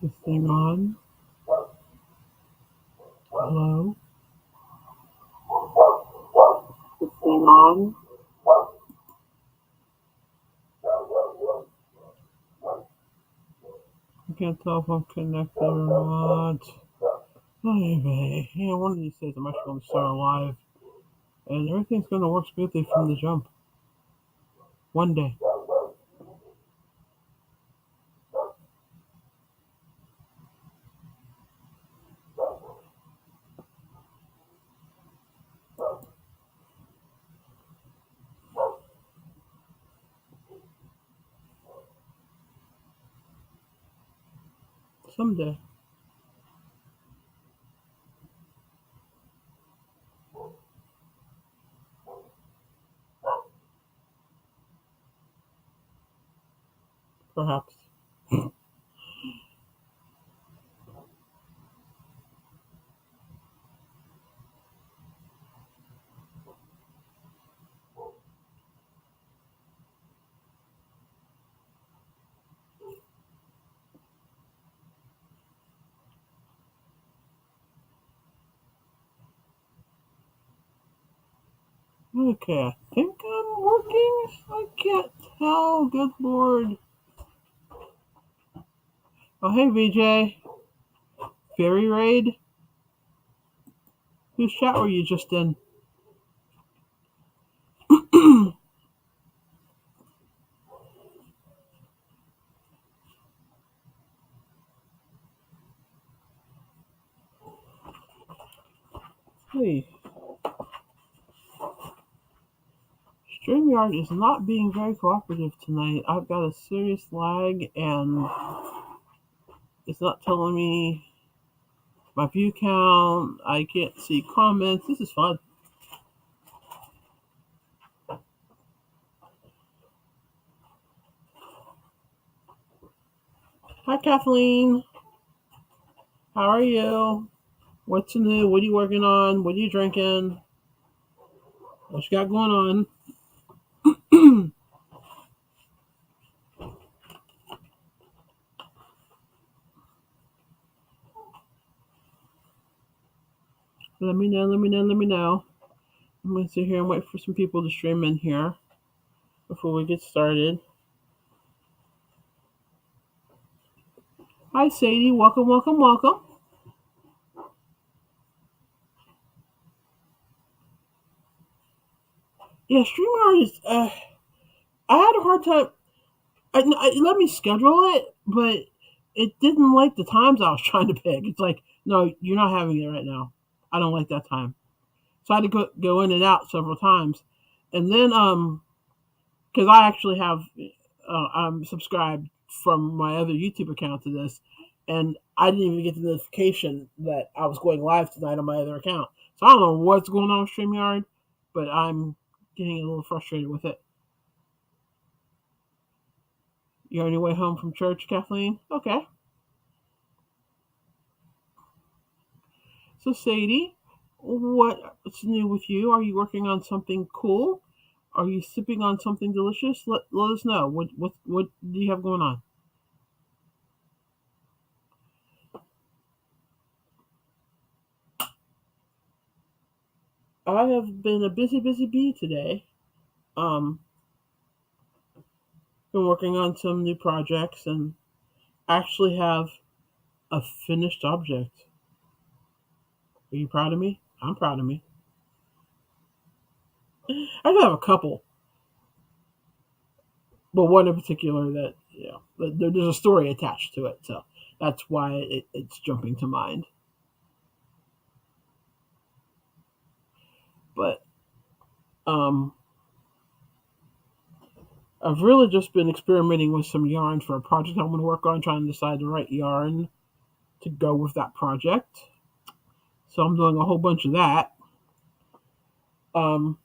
This thing on? Hello? This thing on? I can't tell if I'm connected or not. Anyway, yeah, one of these days I'm actually going to start live, and everything's going to work smoothly from the jump. One day. Someday. Perhaps. Okay, I think I'm working. I can't tell. Good lord. Oh, hey, VJ. Fairy Raid? Whose chat were you just in? Hey, StreamYard is not being very cooperative tonight. I've got a serious lag, and it's not telling me my view count. I can't see comments. This is fun. Hi, Kathleen. How are you? What's new? What are you working on? What are you drinking? What you got going on? Let me know. Let me know. Let me know. I'm going to sit here and wait for some people to stream in here before we get started. Hi, Sadie. Welcome, welcome, welcome. Yeah, StreamYard is. I had a hard time. Let me schedule it, but it didn't like the times I was trying to pick. It's like, no, you're not having it right now. I don't like that time. So I had to go in and out several times, and then because I actually have I'm subscribed from my other YouTube account to this, and I didn't even get the notification that I was going live tonight on my other account. So I don't know what's going on with StreamYard, but I'm getting a little frustrated with it. You're on your way home from church, Kathleen? Okay. So Sadie, what's new with you? Are you working on something cool? Are you sipping on something delicious? Let us know. What do you have going on? I have been a busy bee today. Um, been working on some new projects and actually have a finished object. Are you proud of me? I'm proud of me. I have a couple, but one in particular that there's a story attached to it, so that's why it's jumping to mind. But um, I've really just been experimenting with some yarn for a project I'm going to work on, trying to decide the right yarn to go with that project. So I'm doing a whole bunch of that. Um,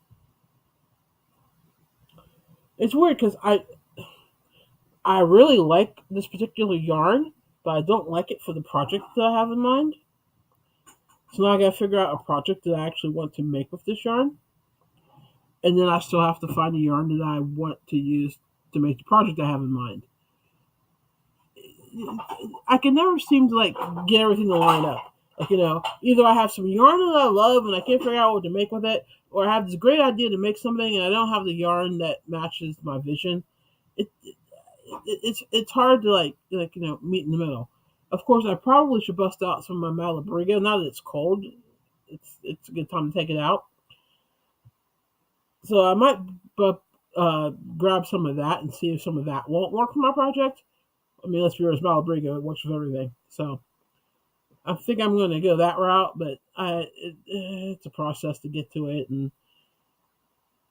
it's weird because I really like this particular yarn, but I don't like it for the project that I have in mind. So now I got to figure out a project that I actually want to make with this yarn, and then I still have to find a yarn that I want to use to make the project I have in mind. I can never seem to like get everything to line up. Like either I have some yarn that I love and I can't figure out what to make with it, or I have this great idea to make something and I don't have the yarn that matches my vision. It's hard to meet in the middle. Of course, I probably should bust out some of my Malabrigo now that it's cold. It's a good time to take it out. So I might grab some of that and see if some of that won't work for my project. I mean, let's be honest, Malabrigo, it works with everything. So I think I'm going to go that route, but it's a process to get to it, and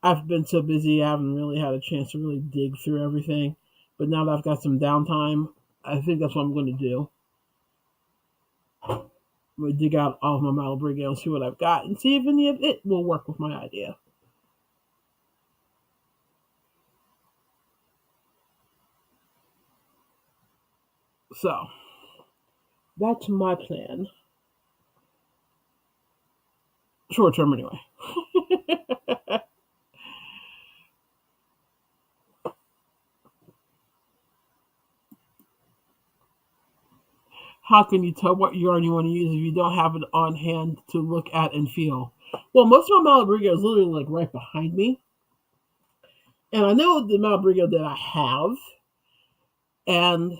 I've been so busy, I haven't really had a chance to really dig through everything. But now that I've got some downtime, I think that's what I'm going to do. I'm going to dig out all of my Malabrigo and see what I've got, and see if any of it will work with my idea. So that's my plan. Short term, anyway. How can you tell what yarn you want to use if you don't have it on hand to look at and feel? Well, most of my Malabrigo is literally like right behind me, and I know the Malabrigo that I have, and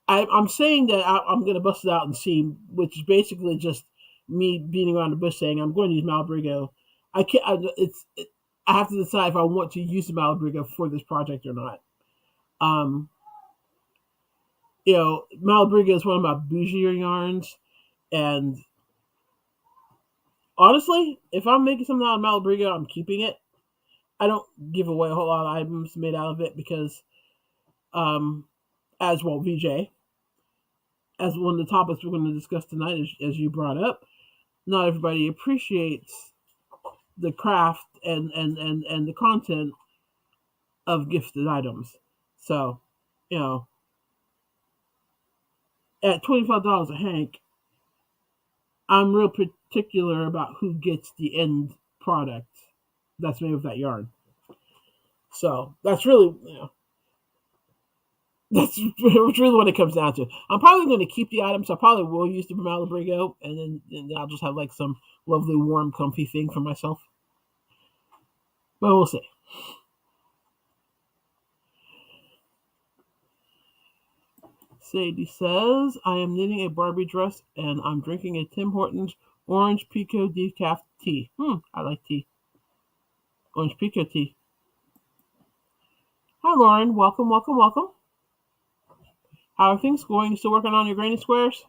I'm saying that I'm going to bust it out and see, which is basically just me beating around the bush saying I'm going to use Malabrigo. I can't. I have to decide if I want to use the Malabrigo for this project or not. Um, Malabrigo is one of my bougier yarns, and honestly, if I'm making something out of Malabrigo, I'm keeping it. I don't give away a whole lot of items made out of it because, as well, VJ, as one of the topics we're going to discuss tonight, as you brought up, not everybody appreciates the craft and the content of gifted items. So, you know, at $25 a hank, I'm real particular about who gets the end product that's made with that yarn. So that's really, that's really what it comes down to. I'm probably going to keep the items. I probably will use the Malabrigo, and then I'll just have like some lovely, warm, comfy thing for myself. But we'll see. Sadie says, I am knitting a Barbie dress and I'm drinking a Tim Hortons orange pico decaf tea. I like tea. Orange pico tea. Hi, Lauren. Welcome, welcome, welcome. How are things going? You still working on your granny squares?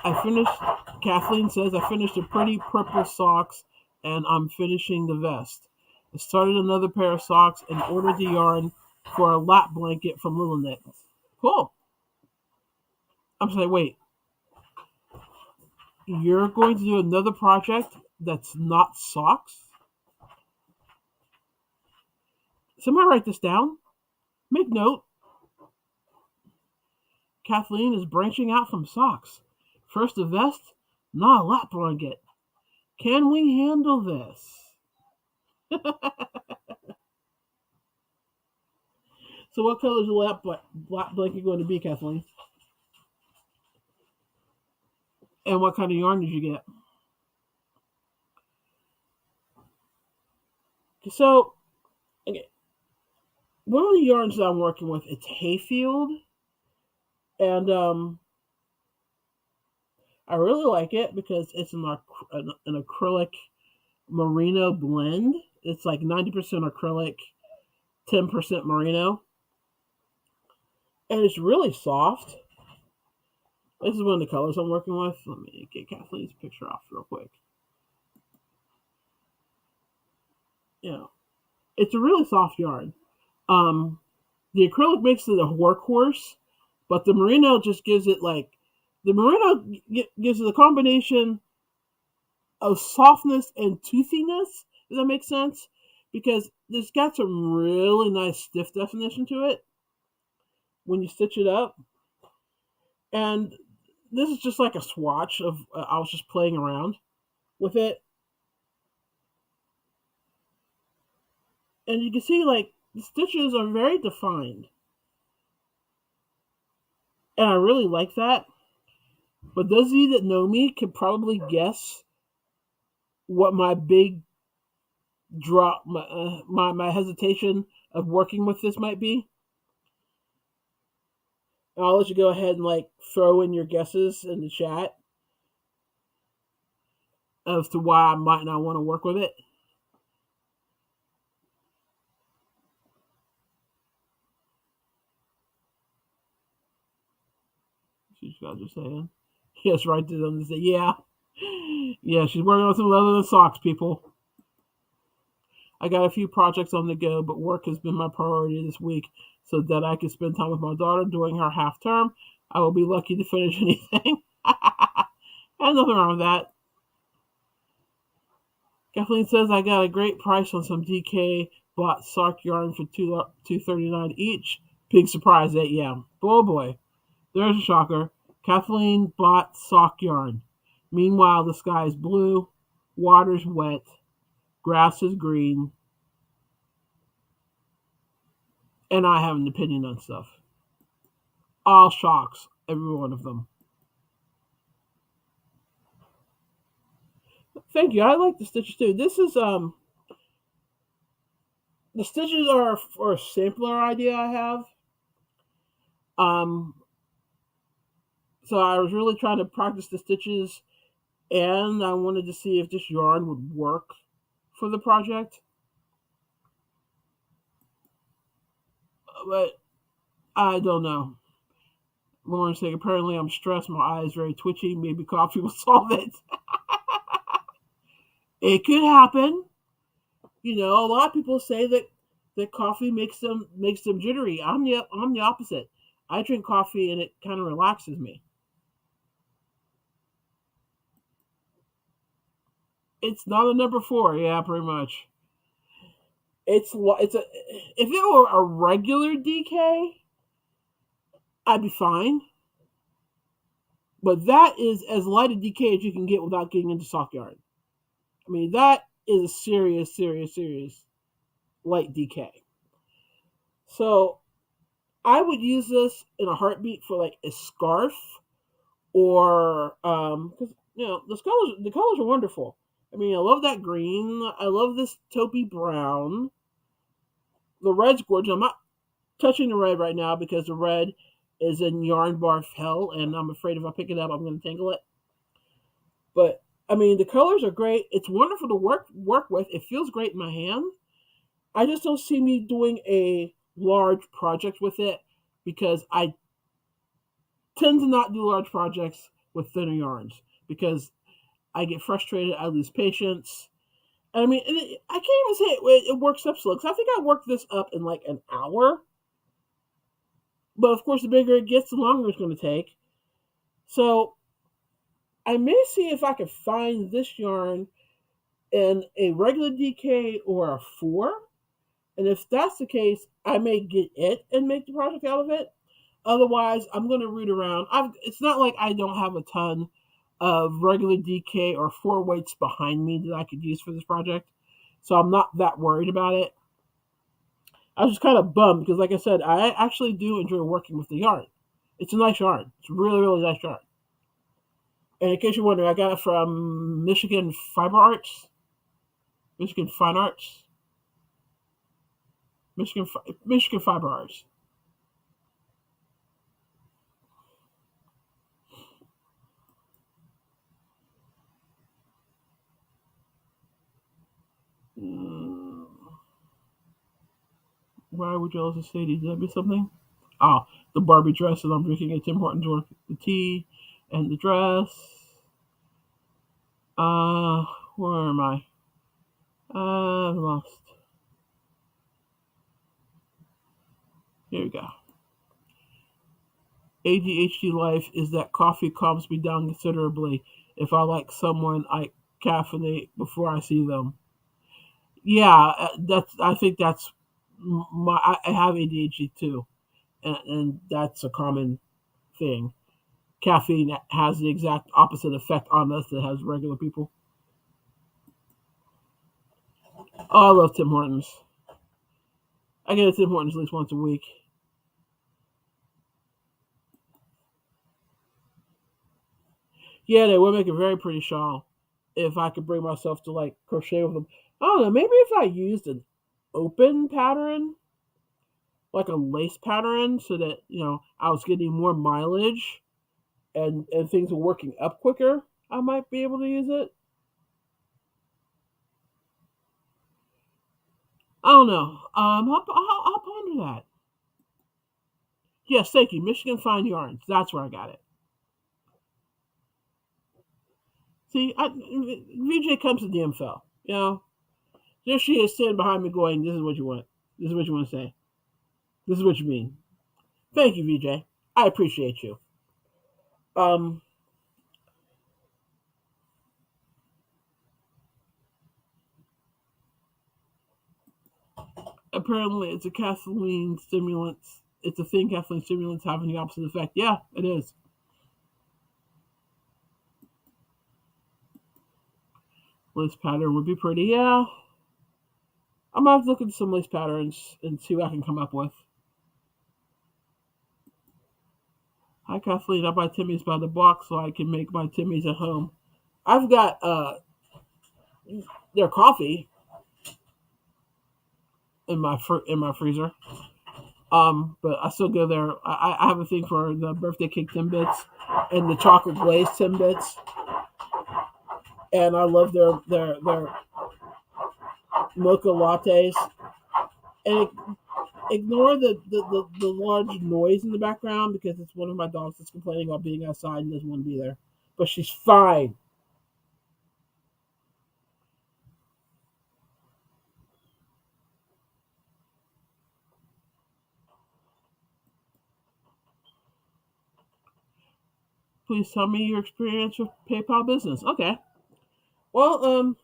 Kathleen says, I finished the pretty purple socks and I'm finishing the vest. I started another pair of socks and ordered the yarn for a lap blanket from Little Knits. Cool. I'm saying, wait. You're going to do another project that's not socks? Somebody write this down. Make note. Kathleen is branching out from socks. First a vest, now a lap blanket. Can we handle this? So what color is the lap blanket going to be, Kathleen? And what kind of yarn did you get? So, okay. One of the yarns that I'm working with, it's Hayfield. And I really like it because it's an acrylic merino blend. It's like 90% acrylic, 10% merino. And it's really soft. This is one of the colors I'm working with. Let me get Kathleen's picture off real quick. It's a really soft yarn. The acrylic makes it a workhorse, but the merino just gives it the merino gives it a combination of softness and toothiness. Does that make sense? Because it's got some really nice stiff definition to it when you stitch it up. And this is just like a swatch of, I was just playing around with it. And you can see The stitches are very defined, and I really like that. But those of you that know me can probably guess what my big drop, my hesitation of working with this might be. I'll let you go ahead and like throw in your guesses in the chat as to why I might not want to work with it. She's got just saying. Yes, right to them to say, yeah. Yeah, she's working on some leather than socks, people. I got a few projects on the go, but work has been my priority this week so that I can spend time with my daughter during her half term. I will be lucky to finish anything. And nothing wrong with that. Kathleen says I got a great price on some DK bought sock yarn for $2.39 each. Big surprise that yeah. Oh boy. There's a shocker. Kathleen bought sock yarn. Meanwhile the sky is blue, water's wet, grass is green, and I have an opinion on stuff. All shocks, every one of them. Thank you. I like the stitches too. This is the stitches are for a simpler idea I have. Um so I was really trying to practice the stitches and I wanted to see if this yarn would work for the project. But I don't know. Lauren saying apparently I'm stressed, my eye is very twitchy, maybe coffee will solve it. It could happen. You know, a lot of people say that coffee makes them jittery. I'm the opposite. I drink coffee and it kind of relaxes me. It's not a number four, yeah, pretty much. It's a if it were a regular DK, I'd be fine. But that is as light a DK as you can get without getting into sock yarn. I mean, that is a serious, serious, serious light DK. So I would use this in a heartbeat for like a scarf or because the colors are wonderful. I mean, I love that green. I love this taupey brown. The red's gorgeous. I'm not touching the red right now because the red is in yarn barf hell, and I'm afraid if I pick it up, I'm going to tangle it. But I mean, the colors are great. It's wonderful to work with. It feels great in my hand. I just don't see me doing a large project with it because I tend to not do large projects with thinner yarns because I get frustrated. I lose patience. I mean, I can't even say it works up slow because I think I worked this up in like an hour. But of course, the bigger it gets, the longer it's going to take. So I may see if I can find this yarn in a regular DK or a 4. And if that's the case, I may get it and make the project out of it. Otherwise, I'm going to root around. It's not like I don't have a ton of regular DK or 4 weights behind me that I could use for this project. So I'm not that worried about it. I was just kind of bummed because, like I said, I actually do enjoy working with the yarn. It's a nice yarn. It's really, really nice yarn. And in case you're wondering, I got it from Michigan Fiber Arts, Michigan Fine Arts, Michigan Fiber Arts. Mm, why would you also say did that be something? Oh, the Barbie dress that I'm drinking at Tim Hortons with the tea and the dress. Where am I? I'm lost. Here we go. ADHD life is that coffee calms me down considerably. If I like someone, I caffeinate before I see them. Yeah, that's. I think that's my. I have ADHD too, and that's a common thing. Caffeine has the exact opposite effect on us that has regular people. Oh, I love Tim Hortons. I get it's important at least once a week. Yeah, they would make a very pretty shawl if I could bring myself to like crochet with them. I don't know. Maybe if I used an open pattern, like a lace pattern, so that I was getting more mileage and things were working up quicker, I might be able to use it. I don't know. I'll ponder that. Yes, thank you. Michigan Fine Yarns. That's where I got it. See, VJ comes to the info. There she is sitting behind me going, "This is what you want. This is what you want to say. This is what you mean." Thank you, VJ. I appreciate you. Um, Apparently, it's a Kathleen stimulant. It's a thing Kathleen stimulants having the opposite effect. Yeah, it is. Lace pattern would be pretty. Yeah, I'm gonna have to look at some lace patterns and see what I can come up with. Hi, Kathleen. I buy Timmy's by the block so I can make my Timmy's at home. I've got their coffee in my freezer. But I still go there. I have a thing for the birthday cake Timbits and the chocolate glazed Timbits, and I love their mocha lattes. And ignore the large noise in the background because it's one of my dogs that's complaining about being outside and doesn't want to be there. But she's fine. Please tell me your experience with PayPal business. Okay. Well,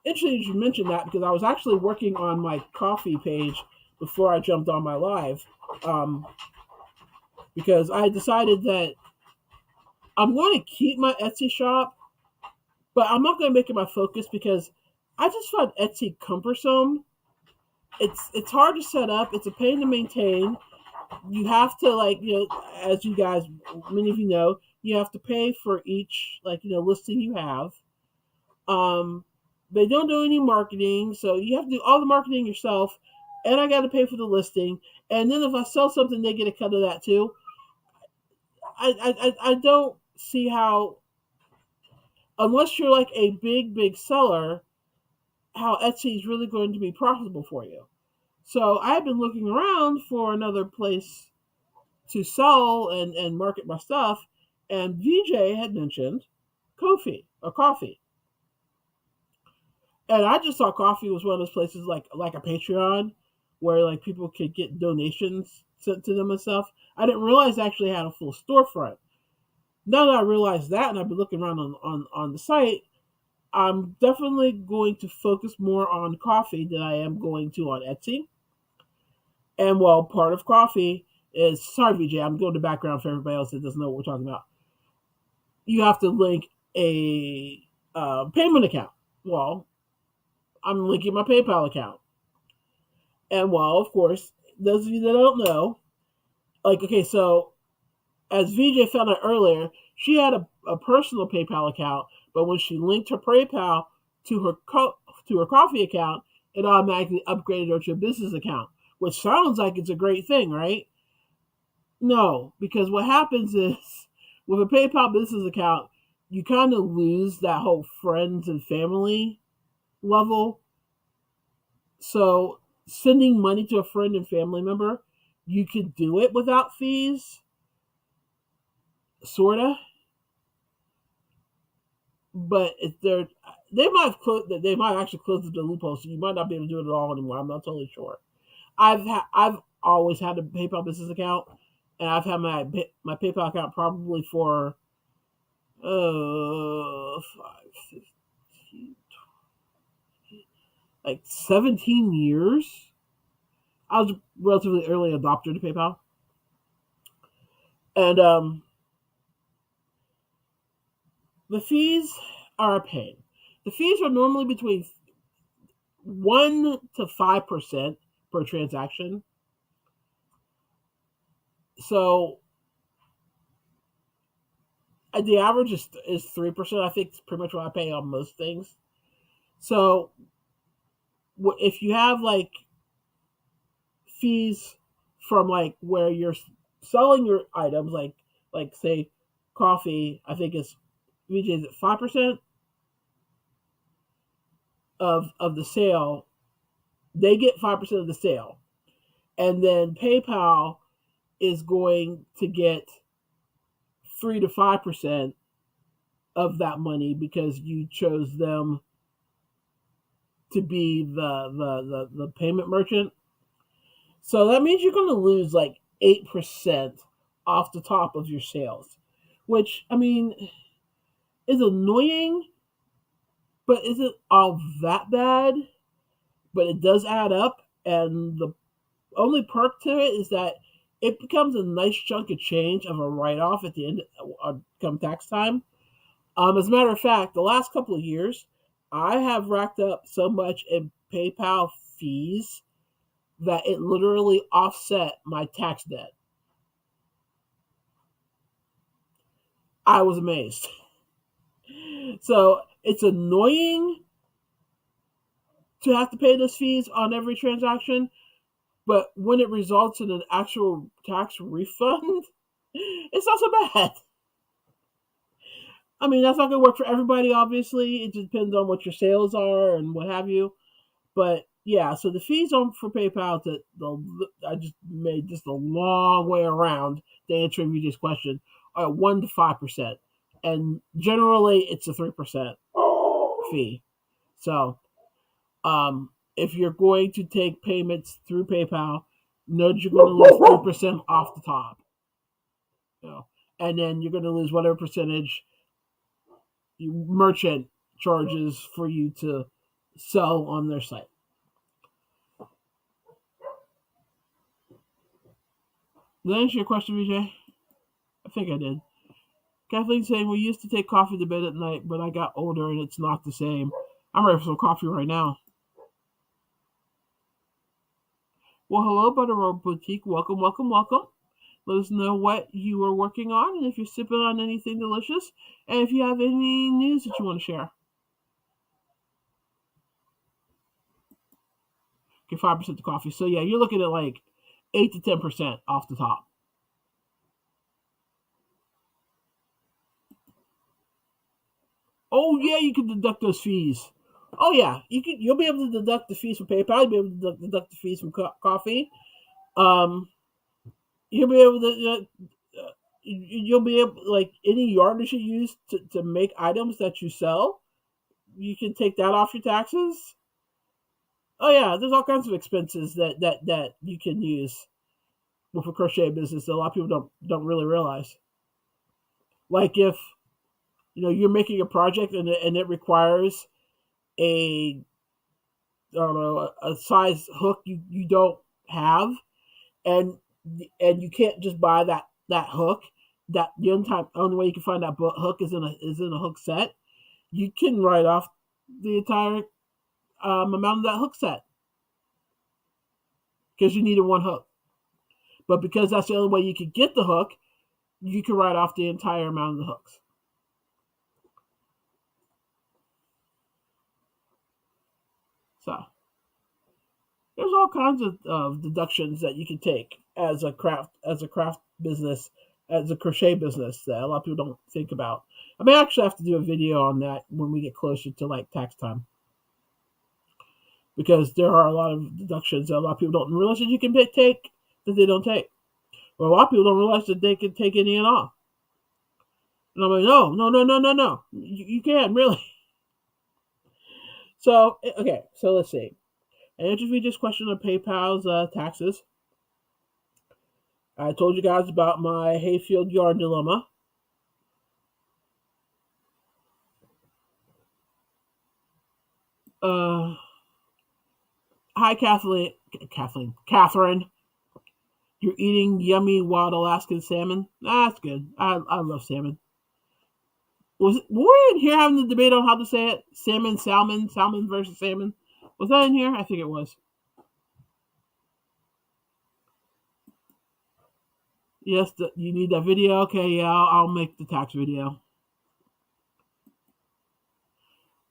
interesting you should mention that because I was actually working on my coffee page before I jumped on my live. Um, because I decided that I'm going to keep my Etsy shop, but I'm not going to make it my focus because I just find Etsy cumbersome. It's hard to set up. It's a pain to maintain. You have to as you guys, many of you know, you have to pay for each listing you have. Um, they don't do any marketing, so you have to do all the marketing yourself. And I got to pay for the listing. And then if I sell something, they get a cut of that too. I don't see how, unless you're like a big seller, how Etsy is really going to be profitable for you. So I've been looking around for another place to sell and market my stuff, and VJ had mentioned coffee. And I just thought coffee was one of those places like a Patreon where like people could get donations sent to them and stuff. I didn't realize they actually had a full storefront. Now that I realize that and I've been looking around on the site, I'm definitely going to focus more on coffee than I am going to on Etsy. And well, part of coffee is, sorry, VJ, I'm going to background for everybody else that doesn't know what we're talking about. You have to link a payment account. Well, I'm linking my PayPal account. And well, of course, those of you that don't know, okay, so as VJ found out earlier, she had a personal PayPal account, but when she linked her PayPal to her coffee account, it automatically upgraded her to a business account, which sounds like it's a great thing, right? No, because what happens is with a PayPal business account, you kind of lose that whole friends and family level. So sending money to a friend and family member, you could do it without fees, sorta. But if they might actually close the loophole, so you might not be able to do it at all anymore. I'm not totally sure. I've always had a PayPal business account, and I've had my PayPal account probably for 5, 15, like 17 years. I was a relatively early adopter to PayPal, and the fees are a pain. The fees are normally between 1 to 5%, per transaction. So the average is 3%. I think it's pretty much what I pay on most things. So if you have like fees from like where you're selling your items, like say coffee, I think it's VJ is at 5% of the sale. They get 5% of the sale, and then PayPal is going to get 3 to 5% of that money because you chose them to be the payment merchant. So that means you're going to lose like 8% off the top of your sales, which I mean is annoying, but isn't all that bad. But it does add up, and the only perk to it is that it becomes a nice chunk of change of a write off at the end of come tax time. As a matter of fact, the last couple of years, I have racked up so much in PayPal fees that it literally offset my tax debt. I was amazed. So it's annoying to have to pay those fees on every transaction, but when it results in an actual tax refund, it's not so bad. I mean, that's not going to work for everybody, obviously. It just depends on what your sales are and what have you. But yeah, so the fees on for PayPal, I just made just a long way around to answer this question, are 1 to 5%. And generally, it's a 3% fee. So if you're going to take payments through PayPal, know that you're going to lose 3% off the top. You know, and then you're going to lose whatever percentage merchant charges for you to sell on their site. Did I answer your question, Vijay? I think I did. Kathleen saying we used to take coffee to bed at night, but I got older and it's not the same. I'm ready for some coffee right now. Well, hello, Butter Road Boutique. Welcome, welcome, welcome. Let us know what you are working on and if you're sipping on anything delicious and if you have any news that you want to share. Get 5% to coffee. So, yeah, you're looking at like 8 to 10% off the top. Oh, yeah, you can deduct those fees. Oh, yeah, you'll be able to deduct the fees from PayPal. You'll be able to deduct the fees from coffee. You'll be able to you'll be able, like, any yard that you use to make items that you sell, you can take that off your taxes. Oh yeah, there's all kinds of expenses that you can use with a crochet business that a lot of people don't really realize. Like if you're making a project and it requires a I don't know a size hook you don't have, and you can't just buy that hook. That the only way you can find that hook is in a hook set. You can write off the entire amount of that hook set because you needed one hook. But because that's the only way you could get the hook, you can write off the entire amount of the hooks. So there's all kinds of deductions that you can take as a craft business, as a crochet business that a lot of people don't think about. I may actually have to do a video on that when we get closer to like tax time, because there are a lot of deductions that a lot of people don't realize that you can take that they don't take, or a lot of people don't realize that they can take any and all. And I'm like, no, you can really. So okay, so let's see. I answered this question on PayPal's taxes. I told you guys about my hayfield yard dilemma. Hi, Catherine. You're eating yummy wild Alaskan salmon. That's good. I love salmon. Were we in here having the debate on how to say it? Salmon versus salmon. Was that in here? I think it was. Yes, you need that video. Okay, yeah, I'll make the tax video.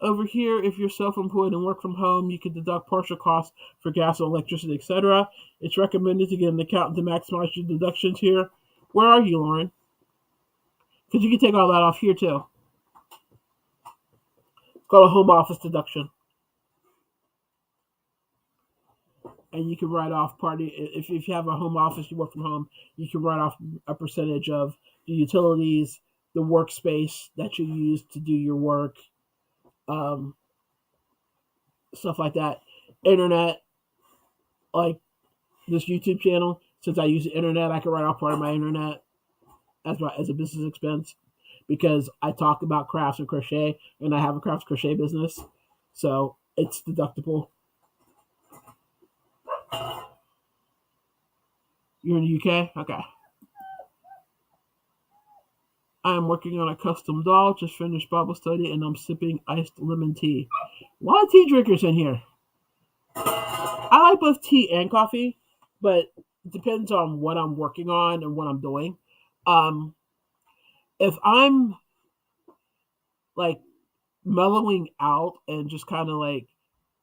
Over here, if you're self-employed and work from home, you can deduct partial costs for gas and electricity, etc. It's recommended to get an accountant to maximize your deductions here. Where are you, Lauren? Because you can take all that off here too. It's called a home office deduction, and you can write off if you have a home office, you work from home, you can write off a percentage of the utilities, the workspace that you use to do your work, um, stuff like that. Internet, like this YouTube channel, since I use the internet, I can write off part of my internet as a business expense because I talk about crafts and crochet, and I have a crafts crochet business, so it's deductible. You're in the UK, okay. I am working on a custom doll. Just finished Bible study, and I'm sipping iced lemon tea. A lot of tea drinkers in here. I like both tea and coffee, but it depends on what I'm working on and what I'm doing. Um, if I'm like mellowing out and just kind of like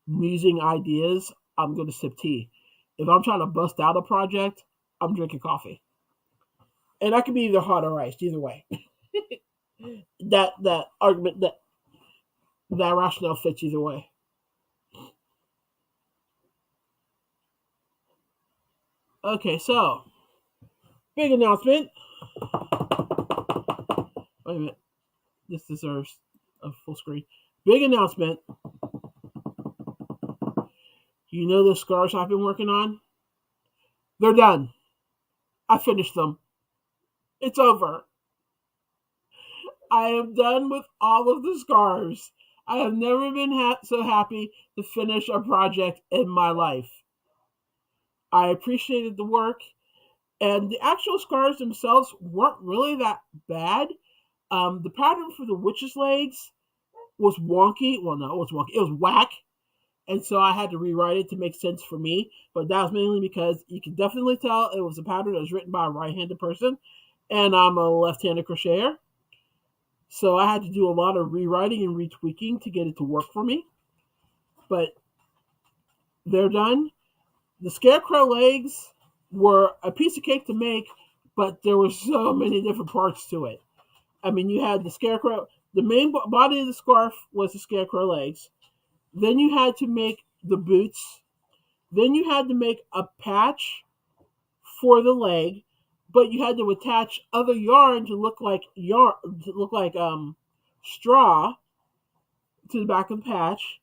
musing ideas, I'm going to sip tea. If I'm trying to bust out a project, I'm drinking coffee. And I can be either hot or iced, either way. That argument that rationale fits either way. Okay, so big announcement. Wait a minute, this deserves a full screen. Big announcement. You know the scars I've been working on? They're done. I finished them. It's over. I am done with all of the scars. I have never been so happy to finish a project in my life. I appreciated the work, and the actual scars themselves weren't really that bad. The pattern for the witch's legs was wonky. Well, no, it was wonky. It was whack, and so I had to rewrite it to make sense for me. But that was mainly because you can definitely tell it was a pattern that was written by a right-handed person, and I'm a left-handed crocheter. So I had to do a lot of rewriting and retweaking to get it to work for me. But they're done. The scarecrow legs were a piece of cake to make, but there were so many different parts to it. I mean, you had the scarecrow, the main body of the scarf was the scarecrow legs. Then you had to make the boots. Then you had to make a patch for the leg, but you had to attach other yarn to look like straw to the back of the patch,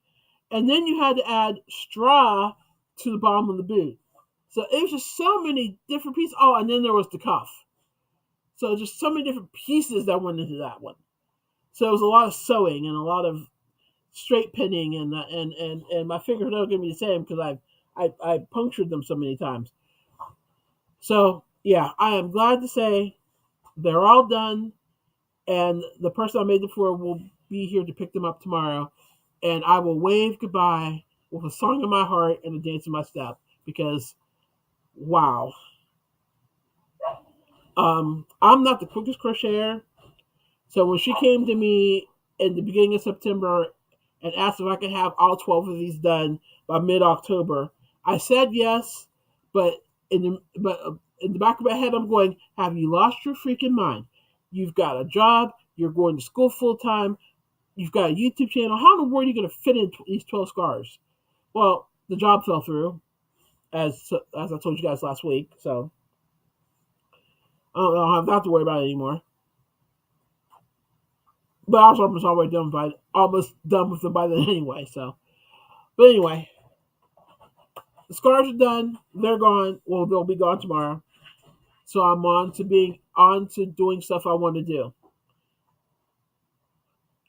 and then you had to add straw to the bottom of the boot. So it was just so many different pieces. Oh, and then there was the cuff. So just so many different pieces that went into that one. So it was a lot of sewing and a lot of straight pinning, and my fingers don't give me the same because I punctured them so many times. So yeah, I am glad to say they're all done, and the person I made them for will be here to pick them up tomorrow, and I will wave goodbye with a song in my heart and a dance in my step because wow. I'm not the quickest crocheter, so when she came to me in the beginning of September and asked if I could have all 12 of these done by mid-October, I said yes, but in the back of my head, I'm going, have you lost your freaking mind? You've got a job, you're going to school full time, you've got a YouTube channel. How in the world are you going to fit in these 12 scars? Well, the job fell through, as I told you guys last week, so I don't have to worry about it anymore. But I was almost done with them by then anyway. So, but anyway, the scars are done. They're gone. Well, they'll be gone tomorrow. So I'm on to doing stuff I want to do.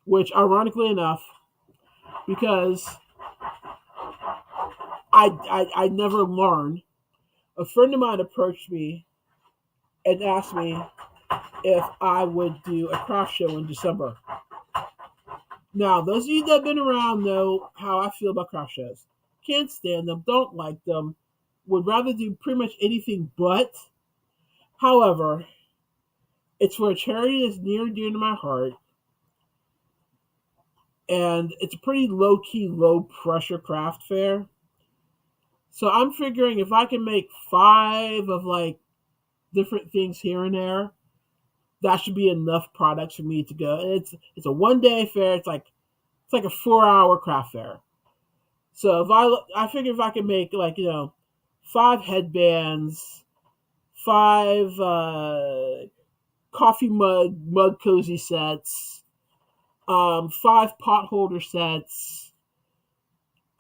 Which, ironically enough, because I never learn, a friend of mine approached me and asked me if I would do a craft show in December. Now, those of you that have been around know how I feel about craft shows. Can't stand them, don't like them, would rather do pretty much anything but. However, it's for a charity that's near and dear to my heart, and it's a pretty low key, low pressure craft fair. So I'm figuring if I can make five of like different things here and there, that should be enough products for me to go. And it's a 1 day fair. It's like a 4 hour craft fair. So if I figure if I can make like five headbands, five coffee mug cozy sets, five pot holder sets,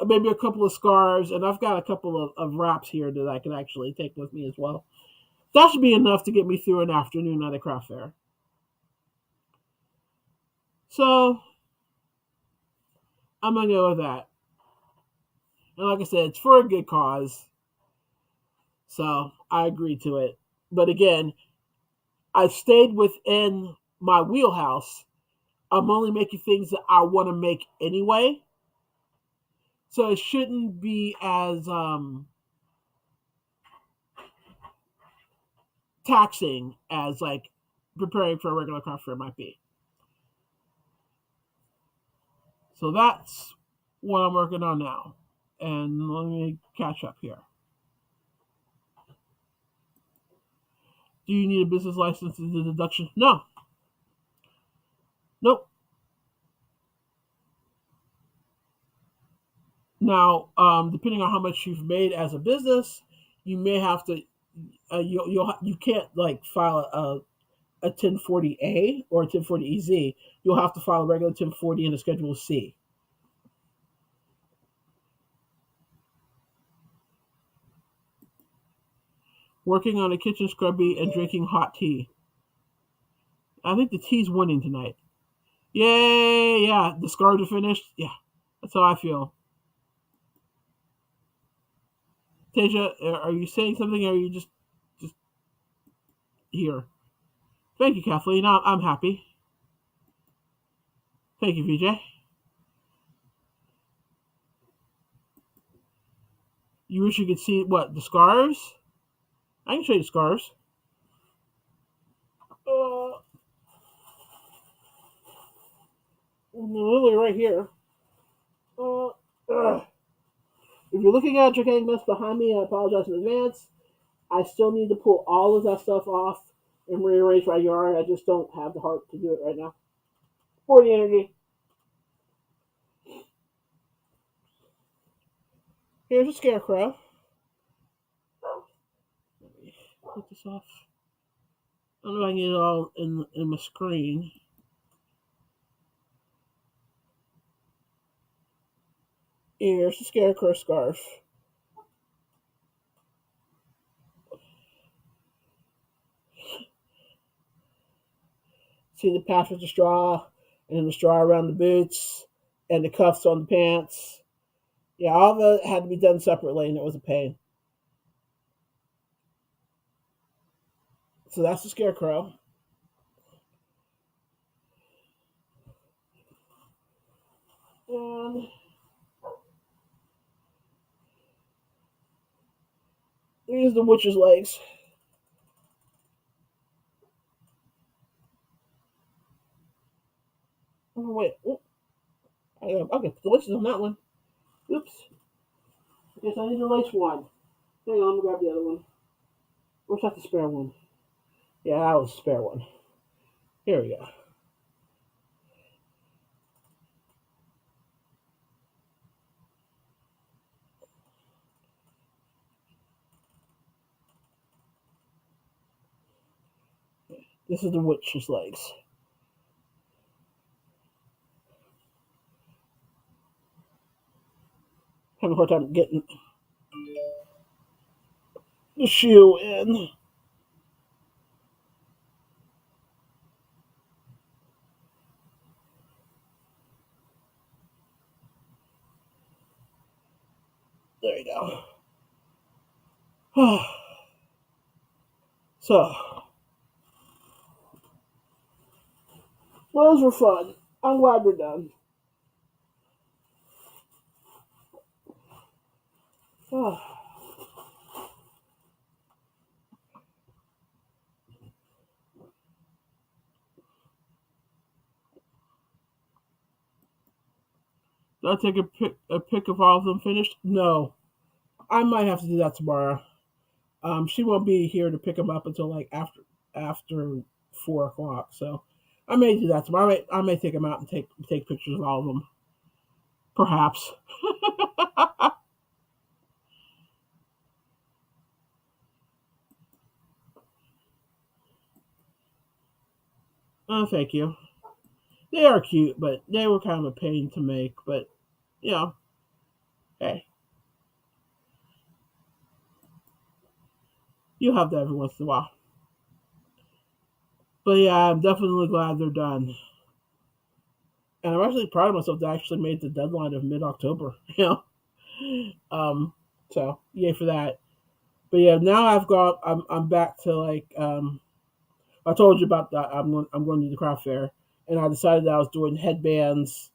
maybe a couple of scarves, and I've got a couple of wraps here that I can actually take with me as well. That should be enough to get me through an afternoon at a craft fair. So I'm gonna go with that. And like I said, it's for a good cause, so I agree to it. But again, I stayed within my wheelhouse. I'm only making things that I want to make anyway, so it shouldn't be as taxing as like preparing for a regular craft fair might be. So that's what I'm working on now. And let me catch up here. Do you need a business license as a deduction? No. Nope. Now, depending on how much you've made as a business, you may have to. You can't like file a 1040A or a 1040EZ. You'll have to file a regular 1040 and a Schedule C. Working on a kitchen scrubby and drinking hot tea. I think the tea's winning tonight. Yay! Yeah, the scars are finished. Yeah, that's how I feel. Tasia, are you saying something? Or are you just here? Thank you, Kathleen. I'm happy. Thank you, VJ. You wish you could see what the scars? I can show you the scars. Uh, literally right here. Uh, if you're looking at a gigantic mess behind me, I apologize in advance. I still need to pull all of that stuff off and rearrange my yard. I just don't have the heart to do it right now. For the energy. Here's a scarecrow. Let me put this off. I don't know if I can get it all in my screen. Here's the scarecrow scarf. See the patch with the straw, and then the straw around the boots, and the cuffs on the pants. Yeah, all that had to be done separately, and it was a pain. So that's the scarecrow. And here's the witch's legs. Oh, wait. Oh, okay, the witch is on that one. Oops. I guess I need to lace one. Hang on, let me grab the other one. Where's that the spare one? Yeah, that was the spare one. Here we go. This is the witch's legs. Having a hard time getting the shoe in. There you go. So, those were fun. I'm glad we're done. Did I take a pic of all of them finished? No, I might have to do that tomorrow. She won't be here to pick them up until like after 4 o'clock. So I may do that tomorrow. I may take them out and take pictures of all of them. Perhaps. Oh, thank you. They are cute, but they were kind of a pain to make. But you know, hey, you have that every once in a while. But yeah, I'm definitely glad they're done. And I'm actually proud of myself that I actually made the deadline of mid-October. Um, so yay for that. But yeah, now I'm back to like I told you about that. I'm going to the craft fair, and I decided that I was doing headbands,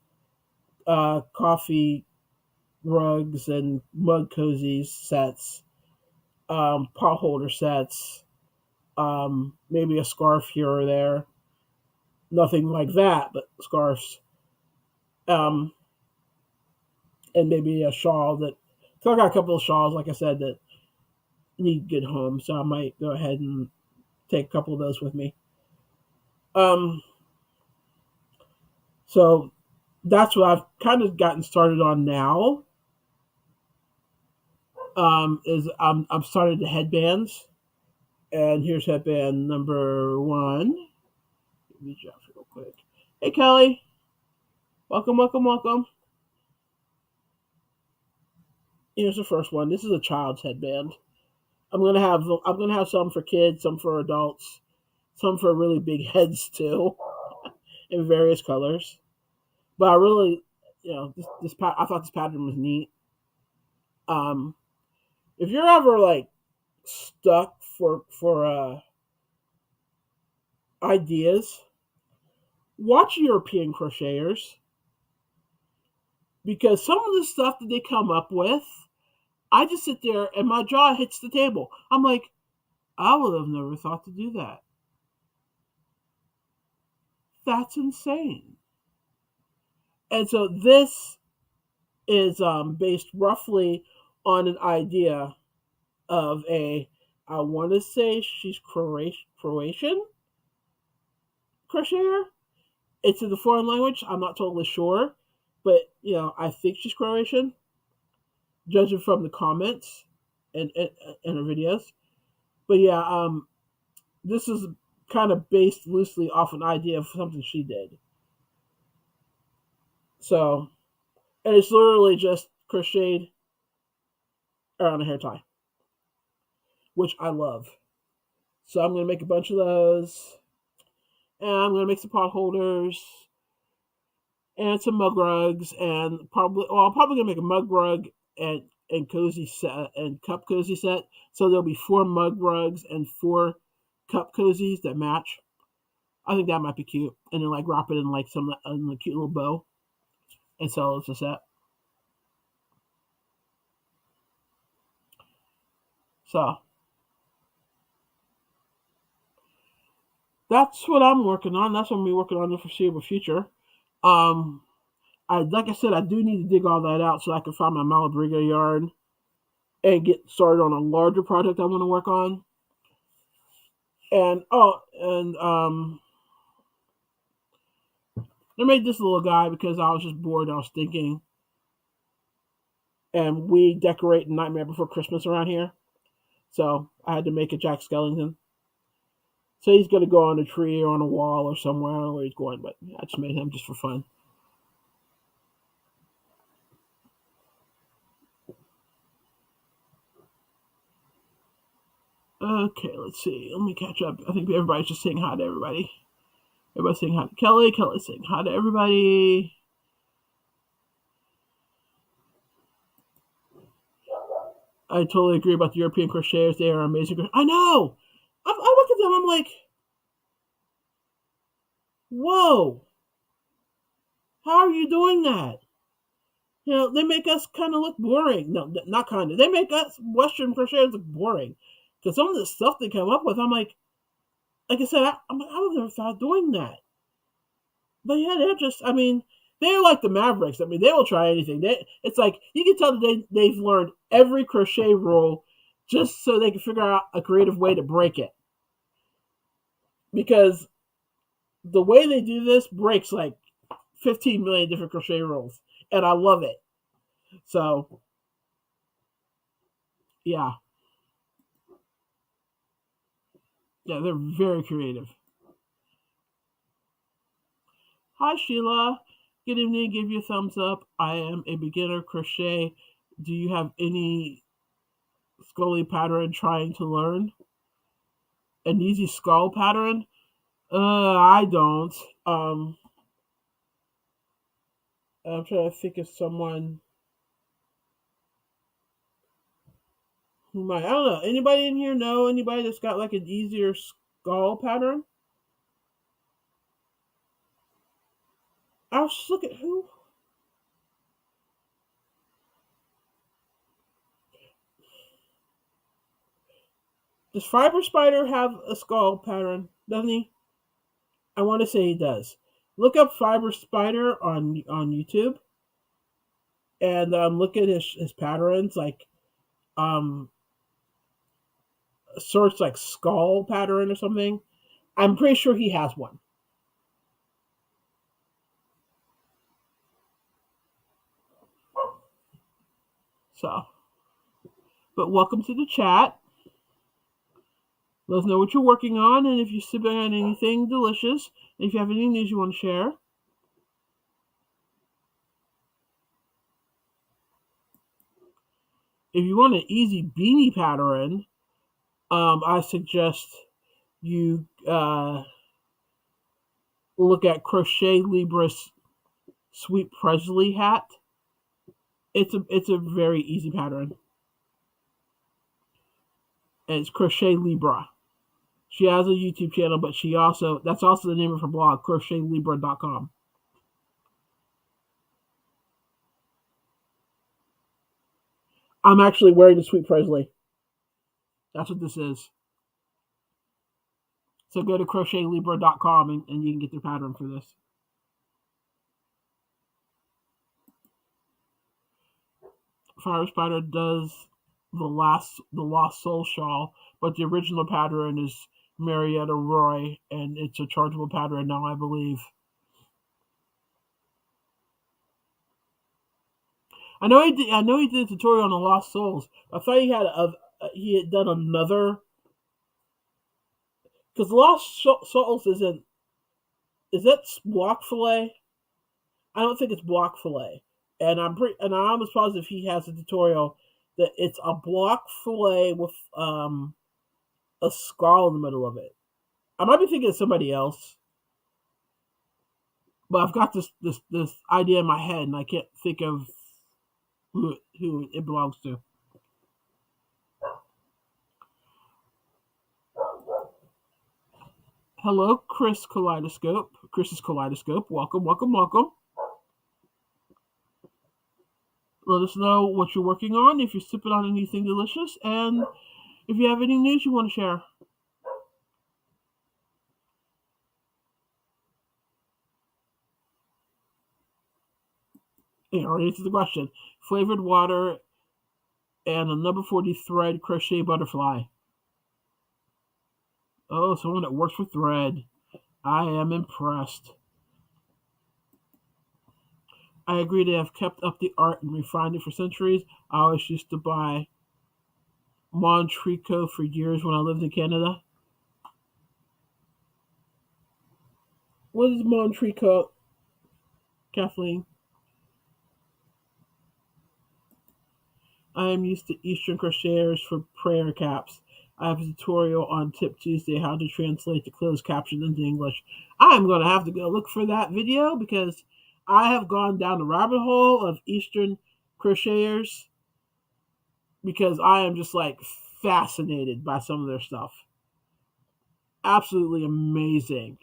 coffee rugs, and mug cozies sets, pot holder sets, maybe a scarf here or there. Nothing like that, but scarves. Um, and maybe a shawl that. So I got a couple of shawls, like I said, that need good home. So I might go ahead and take a couple of those with me. Um, so that's what I've kind of gotten started on now. Is I'm started the headbands, and here's headband number one. Let me drop real quick. Hey Kelly, welcome, welcome, welcome. Here's the first one. This is a child's headband. I'm gonna have some for kids, some for adults, some for really big heads too, in various colors. But I really, I thought this pattern was neat. Um, if you're ever like stuck for ideas, watch European crocheters because some of the stuff that they come up with, I just sit there and my jaw hits the table. I'm like, I would have never thought to do that. That's insane. And so this is based roughly on an idea of I want to say she's Croatian crocheter. It's in the foreign language. I'm not totally sure, but I think she's Croatian, judging from the comments and her videos. But yeah, this is kind of based loosely off an idea of something she did. So, and it's literally just crocheted around a hair tie, which I love. So I'm gonna make a bunch of those, and I'm gonna make some pot holders and some mug rugs, and I'm probably gonna make a mug rug and cozy set and cup cozy set. So there'll be 4 mug rugs and 4 cup cozies that match. I think that might be cute, and then like wrap it in like some in a cute little bow and sell it as a set. So that's what I'm working on. That's what I'm gonna be working on in the foreseeable future. Um, like I said, I do need to dig all that out so I can find my Malabriga yarn and get started on a larger project I want to work on. And I made this little guy because I was just bored and I was thinking. And we decorate Nightmare Before Christmas around here, so I had to make a Jack Skellington. So he's gonna go on a tree or on a wall or somewhere. I don't know where he's going, but I just made him just for fun. Okay, let's see. Let me catch up. I think everybody's just saying hi to everybody. Everybody's saying hi to Kelly. Kelly's saying hi to everybody. I totally agree about the European crocheters. They are amazing. I know. I look at them. I'm like, whoa. How are you doing that? They make us kind of look boring. No, not kind of. They make us Western crocheters look boring. Because some of the stuff they come up with, I'm like I said, I would never thought of doing that. But yeah, they're just, I mean, they're like the Mavericks. I mean, they will try anything. It's like you can tell that they've learned every crochet rule just so they can figure out a creative way to break it. Because the way they do this breaks like 15 million different crochet rules, and I love it. So yeah, yeah, they're very creative. Hi Sheila, good evening. Give you a thumbs up. I am a beginner crochet. Do you have any scully pattern trying to learn? An easy skull pattern? I don't. Um, I'm trying to think of someone who might. I don't know. Anybody in here know anybody that's got like an easier skull pattern? I was just looking who. Does Fiber Spider have a skull pattern? Doesn't he? I want to say he does. Look up Fiber Spider on YouTube and look at his patterns, like um, search like skull pattern or something. I'm pretty sure he has one. So, but welcome to the chat. Let us know what you're working on, and if you're sipping on anything delicious, and if you have any news you want to share. If you want an easy beanie pattern, I suggest you look at Crochet Libra's Sweet Presley hat. It's a very easy pattern. And it's Crochet Libra. She has a YouTube channel, but that's also the name of her blog, crochetlibra.com. I'm actually wearing the Sweet Presley. That's what this is. So go to crochetlibra.com and you can get the pattern for this. Fire Spider does the Lost Soul shawl, but the original pattern is Marietta Roy, and it's a chargeable pattern now, I believe. I know he did a tutorial on the Lost Souls. I thought he had done another, because Lost Souls isn't, is that block fillet? I don't think it's block fillet, and I'm almost positive he has a tutorial that it's a block fillet with a skull in the middle of it. I might be thinking of somebody else, but I've got this idea in my head, and I can't think of who it belongs to. Hello, Chris Kaleidoscope. Chris's Kaleidoscope. Welcome, welcome, welcome. Let us know what you're working on, if you're sipping on anything delicious, and if you have any news you want to share. Yeah, already answered the question. Flavored water and a number 40 thread crochet butterfly. Oh, someone that works for thread. I am impressed. I agree they have kept up the art and refined it for centuries. I always used to buy Montrico for years when I lived in Canada. What is Montrico, Kathleen? I am used to Eastern crocheters for prayer caps. I have a tutorial on Tip Tuesday how to translate the closed caption into English. I'm going to have to go look for that video because I have gone down the rabbit hole of Eastern crocheters because I am just like fascinated by some of their stuff. Absolutely amazing.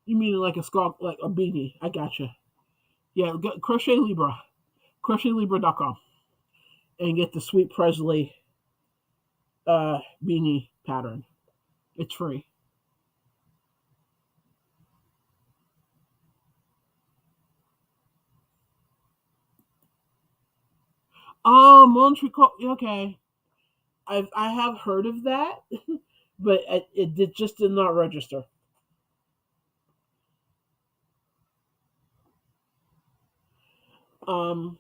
You mean like a scarf, like a beanie? I gotcha. Yeah, Crochet Libra, CrochetLibra.com, and get the Sweet Presley beanie pattern. It's free. Montreal. Okay, I have heard of that, but it just did not register. Um,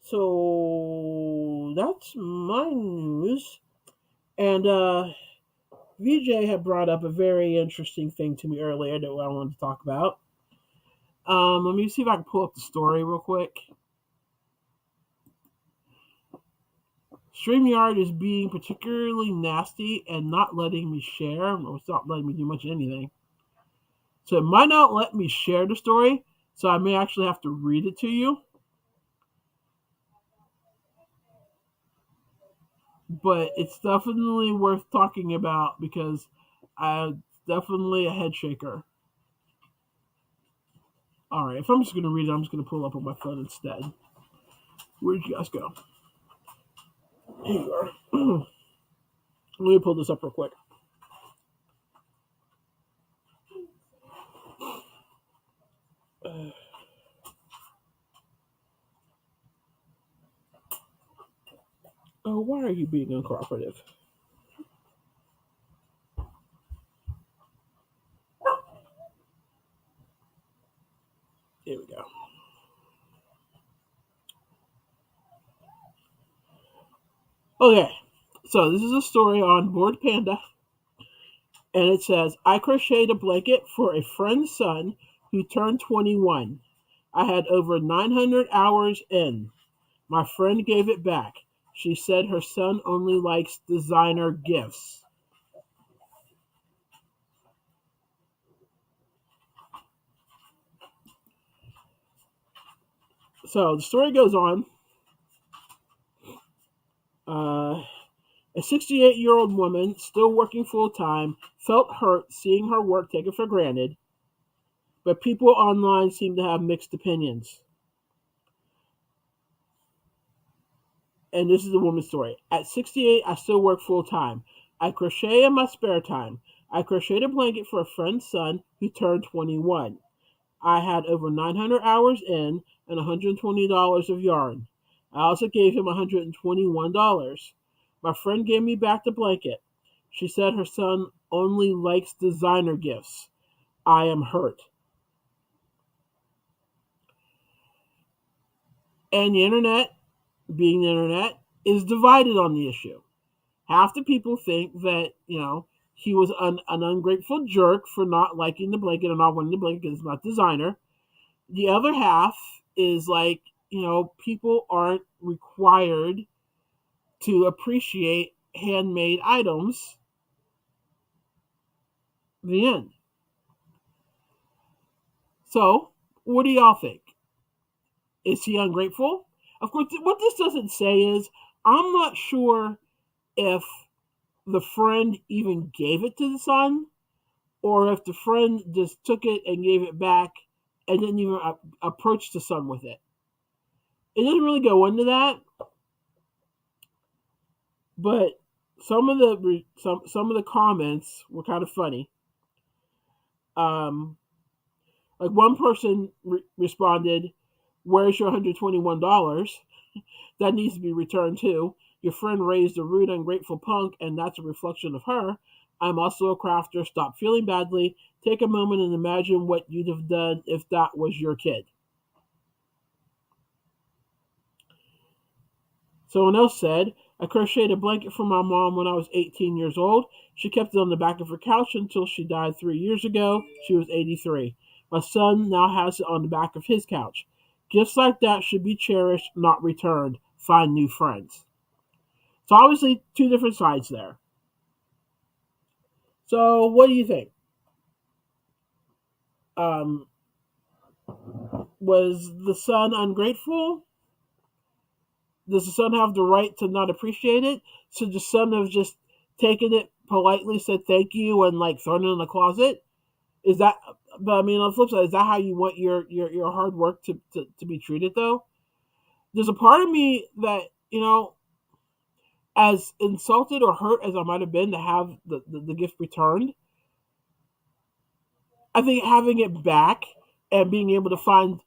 so that's my news. And VJ had brought up a very interesting thing to me earlier that I wanted to talk about. Let me see if I can pull up the story real quick. StreamYard is being particularly nasty and not letting me share, or it's not letting me do much of anything. So it might not let me share the story, so I may actually have to read it to you. But it's definitely worth talking about because I definitely a head shaker. All right, if I'm just gonna read it, I'm just gonna pull up on my phone instead. Where'd you guys go? Here you are. Let me pull this up real quick. Oh, why are you being uncooperative? Here we go. Okay, so this is a story on Board Panda, and it says, I crocheted a blanket for a friend's son who turned 21. I had over 900 hours in. My friend gave it back. She said her son only likes designer gifts. So the story goes on. Uh, a 68-year-old woman, still working full time, felt hurt seeing her work taken for granted, but people online seem to have mixed opinions. And this is the woman's story. At 68, I still work full time. I crochet in my spare time. I crocheted a blanket for a friend's son who turned 21. I had over 900 hours in and $120 of yarn. I also gave him $121. My friend gave me back the blanket. She said her son only likes designer gifts. I am hurt. And the internet, being the internet, is divided on the issue. Half the people think that, he was an ungrateful jerk for not liking the blanket or not wanting the blanket because it's not designer. The other half is like, people aren't required to appreciate handmade items. The end. So, what do y'all think? Is he ungrateful? Of course, what this doesn't say is I'm not sure if the friend even gave it to the son or if the friend just took it and gave it back and didn't even approach the son with it. It doesn't really go into that, but some of the comments were kind of funny. Um, like one person responded, "Where's your $121? That needs to be returned too. Your friend raised a rude, ungrateful punk, and that's a reflection of her. I'm also a crafter. Stop feeling badly. Take a moment and imagine what you'd have done if that was your kid." Someone else said, I crocheted a blanket for my mom when I was 18 years old. She kept it on the back of her couch until she died 3 years ago. She was 83. My son now has it on the back of his couch. Gifts like that should be cherished, not returned. Find new friends. So obviously, two different sides there. So what do you think? Um, was the son ungrateful? Does the son have the right to not appreciate it? Should the son have just taken it politely, said thank you, and like thrown it in the closet? Is that but I mean, on the flip side, is that how you want your hard work to be treated? Though there's a part of me that as insulted or hurt as I might have been to have the gift returned, I think having it back and being able to find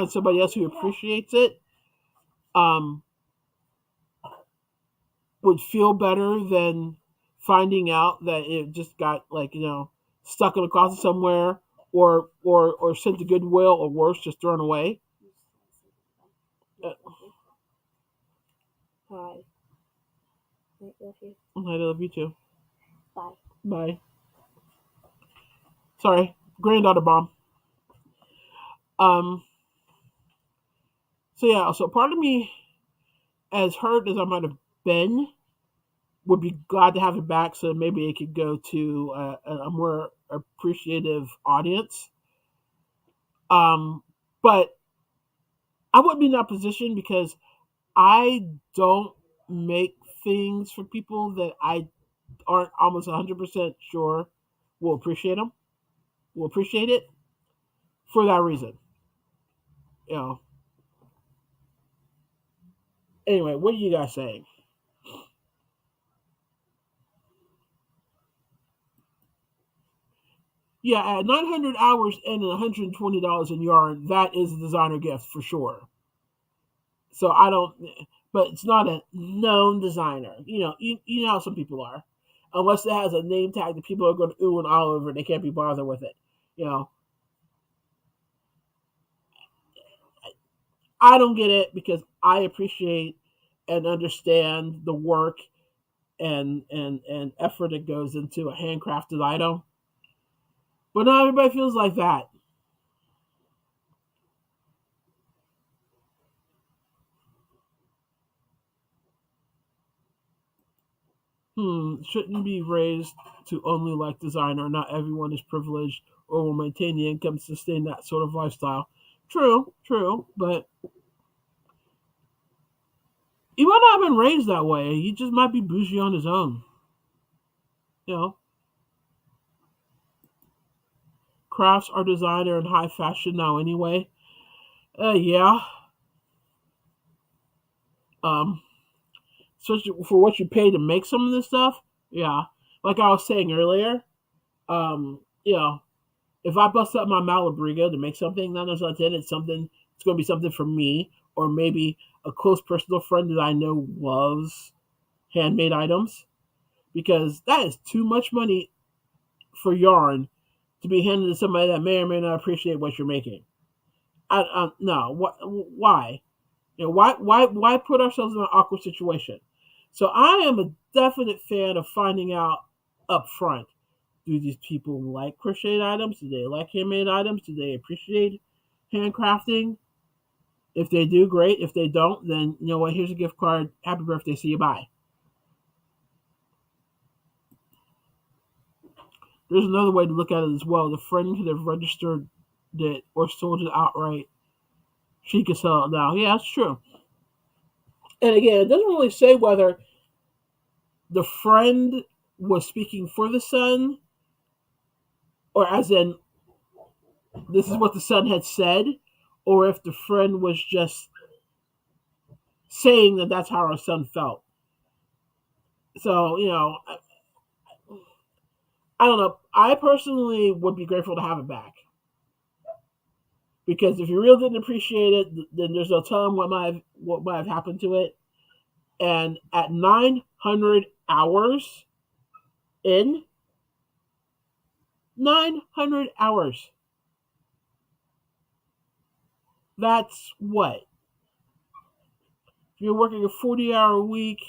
somebody else who appreciates it um, would feel better than finding out that it just got like stuck in a closet somewhere or sent to Goodwill or worse, just thrown away. Uh, Hi. I love you. I love you too. Bye. Bye. Sorry, granddaughter bomb. Um. So yeah. So part of me, as hurt as I might have been, would be glad to have it back so maybe it could go to a more appreciative audience. But I wouldn't be in that position because I don't make things for people that I aren't almost 100% sure will appreciate them, will appreciate it for that reason. You know. Anyway, what are you guys saying? Yeah, at 900 hours and $120 in yarn, that is a designer gift for sure. So I don't, but it's not a known designer. You know how some people are. Unless it has a name tag that people are going to ooh and all over, they can't be bothered with it. You know, I don't get it because I appreciate and understand the work and effort that goes into a handcrafted item. But not everybody feels like that. Shouldn't be raised to only like designer. Not everyone is privileged or will maintain the income to sustain that sort of lifestyle. True, true, but he might not have been raised that way. He just might be bougie on his own. You know, crafts are designer and high fashion now anyway. Yeah. Um, especially for what you pay to make some of this stuff. Yeah, like I was saying earlier. You know, if I bust up my Malabrigo to make something, nine times out of ten, it's something. It's going to be something for me, or maybe a close personal friend that I know loves handmade items, because that is too much money for yarn to be handed to somebody that may or may not appreciate what you're making. No, what? Why? Why put ourselves in an awkward situation? So I am a definite fan of finding out up front. Do these people like crocheted items? Do they like handmade items? Do they appreciate handcrafting? If they do, great. If they don't, then you know what? Here's a gift card. Happy birthday. See you. Bye. There's another way to look at it as well. The friend could have registered it or sold it outright. She could sell it now. Yeah, that's true. And again, it doesn't really say whether the friend was speaking for the son, or as in this is what the son had said, or if the friend was just saying that that's how our son felt. So I don't know. I personally would be grateful to have it back because if you really didn't appreciate it, then there's no telling what might have happened to it. And at 900 hours in 900 hours, that's what, if you're working a 40-hour week,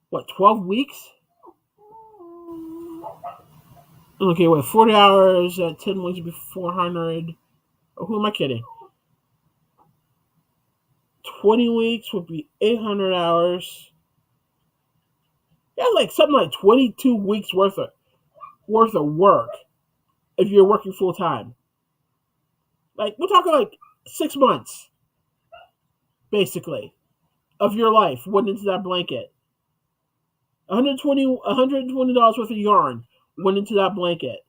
what, 12 weeks? Okay, wait, 40 hours at 10 weeks would be 400. Oh, who am I kidding? 20 weeks would be 800 hours. Yeah, like something like 22 weeks worth of work if you're working full time. Like we're talking like 6 months, basically, of your life went into that blanket. $120 worth of yarn went into that blanket,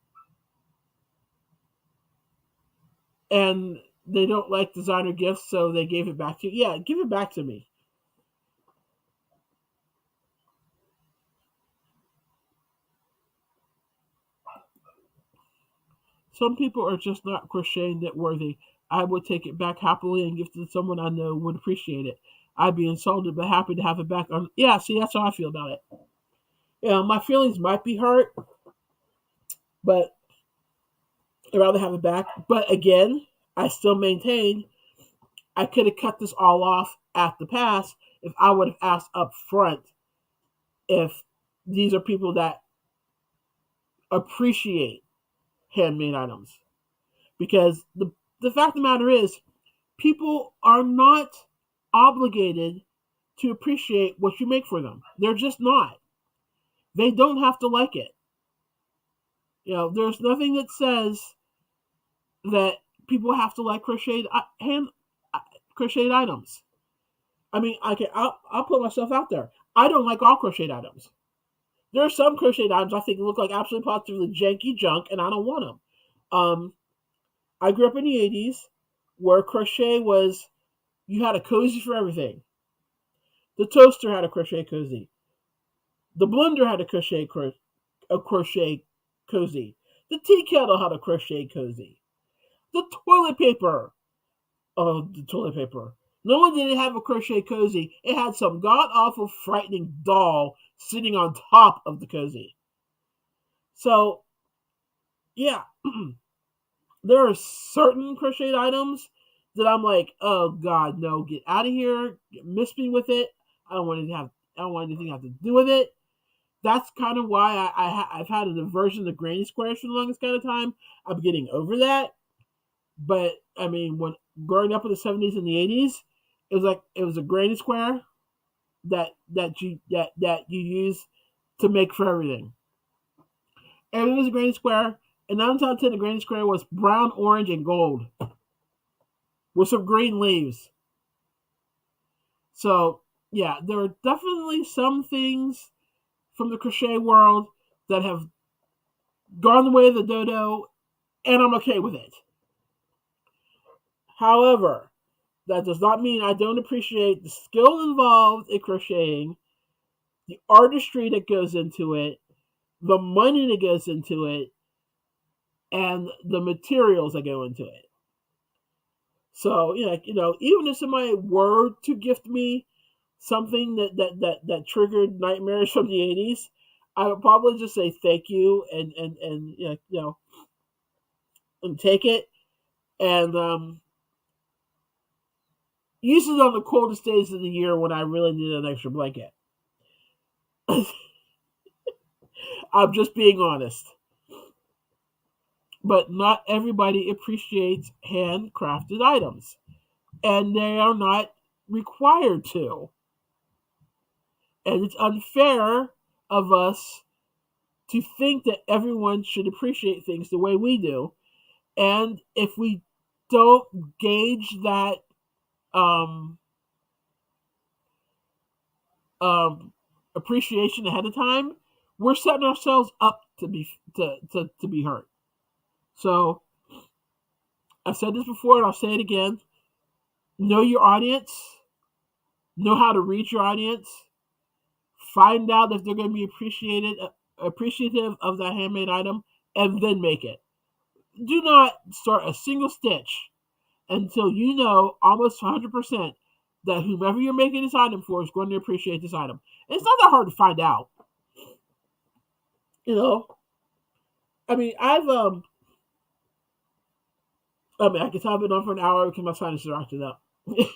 and they don't like designer gifts, so they gave it back to you. Yeah, give it back to me. Some people are just not crocheting knit worthy. I would take it back happily and give it to someone I know would appreciate it. I'd be insulted but happy to have it back on. Yeah, see, that's how I feel about it. My feelings might be hurt, but I'd rather have it back. But again, I still maintain I could have cut this all off at the pass if I would have asked up front if these are people that appreciate handmade items. Because the fact of the matter is, people are not obligated to appreciate what you make for them. They're just not. They don't have to like it. There's nothing that says that people have to like hand crocheted items. I mean, I'll put myself out there. I don't like all crocheted items. There are some crocheted items I think look like absolutely positively janky junk, and I don't want them. I grew up in the '80s where crochet was you had a cozy for everything. The toaster had a crochet cozy. The blender had a crochet cozy. The tea kettle had a crochet cozy. The toilet paper. Oh, the toilet paper. No one didn't have a crochet cozy. It had some god awful frightening doll sitting on top of the cozy. So, yeah, there are certain crocheted items that I'm like, oh god, no, get out of here, miss me with it. I don't want anything to have. I don't want anything to have to do with it. That's kind of why I've had an aversion to granny squares for the longest kind of time. I'm getting over that. But I mean, when growing up in the '70s and the '80s, it was a granny square that you use to make for everything. Everything was a granny square, and 9 times 10, the granny square was brown, orange, and gold with some green leaves. So yeah, there are definitely some things from the crochet world that have gone the way of the dodo, and I'm okay with it. However, that does not mean I don't appreciate the skill involved in crocheting, the artistry that goes into it, the money that goes into it, and the materials that go into it. So, even if somebody were to gift me something that triggered nightmares from the '80s, I would probably just say thank you and and take it and use it on the coldest days of the year when I really need an extra blanket. I'm just being honest. But not everybody appreciates handcrafted items, and they are not required to. And it's unfair of us to think that everyone should appreciate things the way we do. And if we don't gauge that um, appreciation ahead of time, we're setting ourselves up to be hurt. So I've said this before, and I'll say it again: know your audience, know how to reach your audience, find out if they're going to be appreciative of that handmade item, and then make it. Do not start a single stitch until you know almost 100% that whomever you're making this item for is going to appreciate this item. And it's not that hard to find out. You know, I mean, I guess I've been on for an hour because my sinus is acting up. you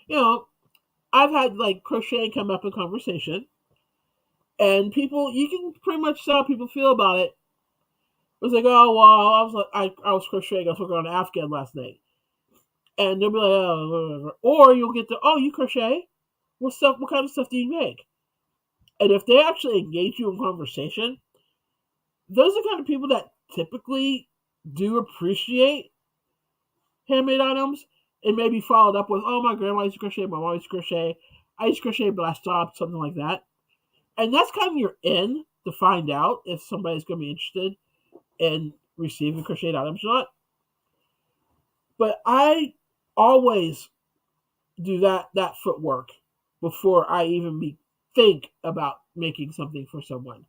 know, I've had like crocheting come up in conversation, and people, you can pretty much tell how people feel about it. It's like, oh well, I was crocheting. I was working on an Afghan last night, and they'll be like, oh, whatever. Or you'll get the, oh, you crochet? What kind of stuff do you make? And if they actually engage you in conversation, those are the kind of people that typically do appreciate handmade items, and maybe followed up with, oh, my grandma used to crochet, my mom used to crochet, I used to crochet, but I stopped, something like that. And that's kind of your in. to find out if somebody's going to be interested in receiving crocheted items or not. But I always do that footwork before I even think about making something for someone.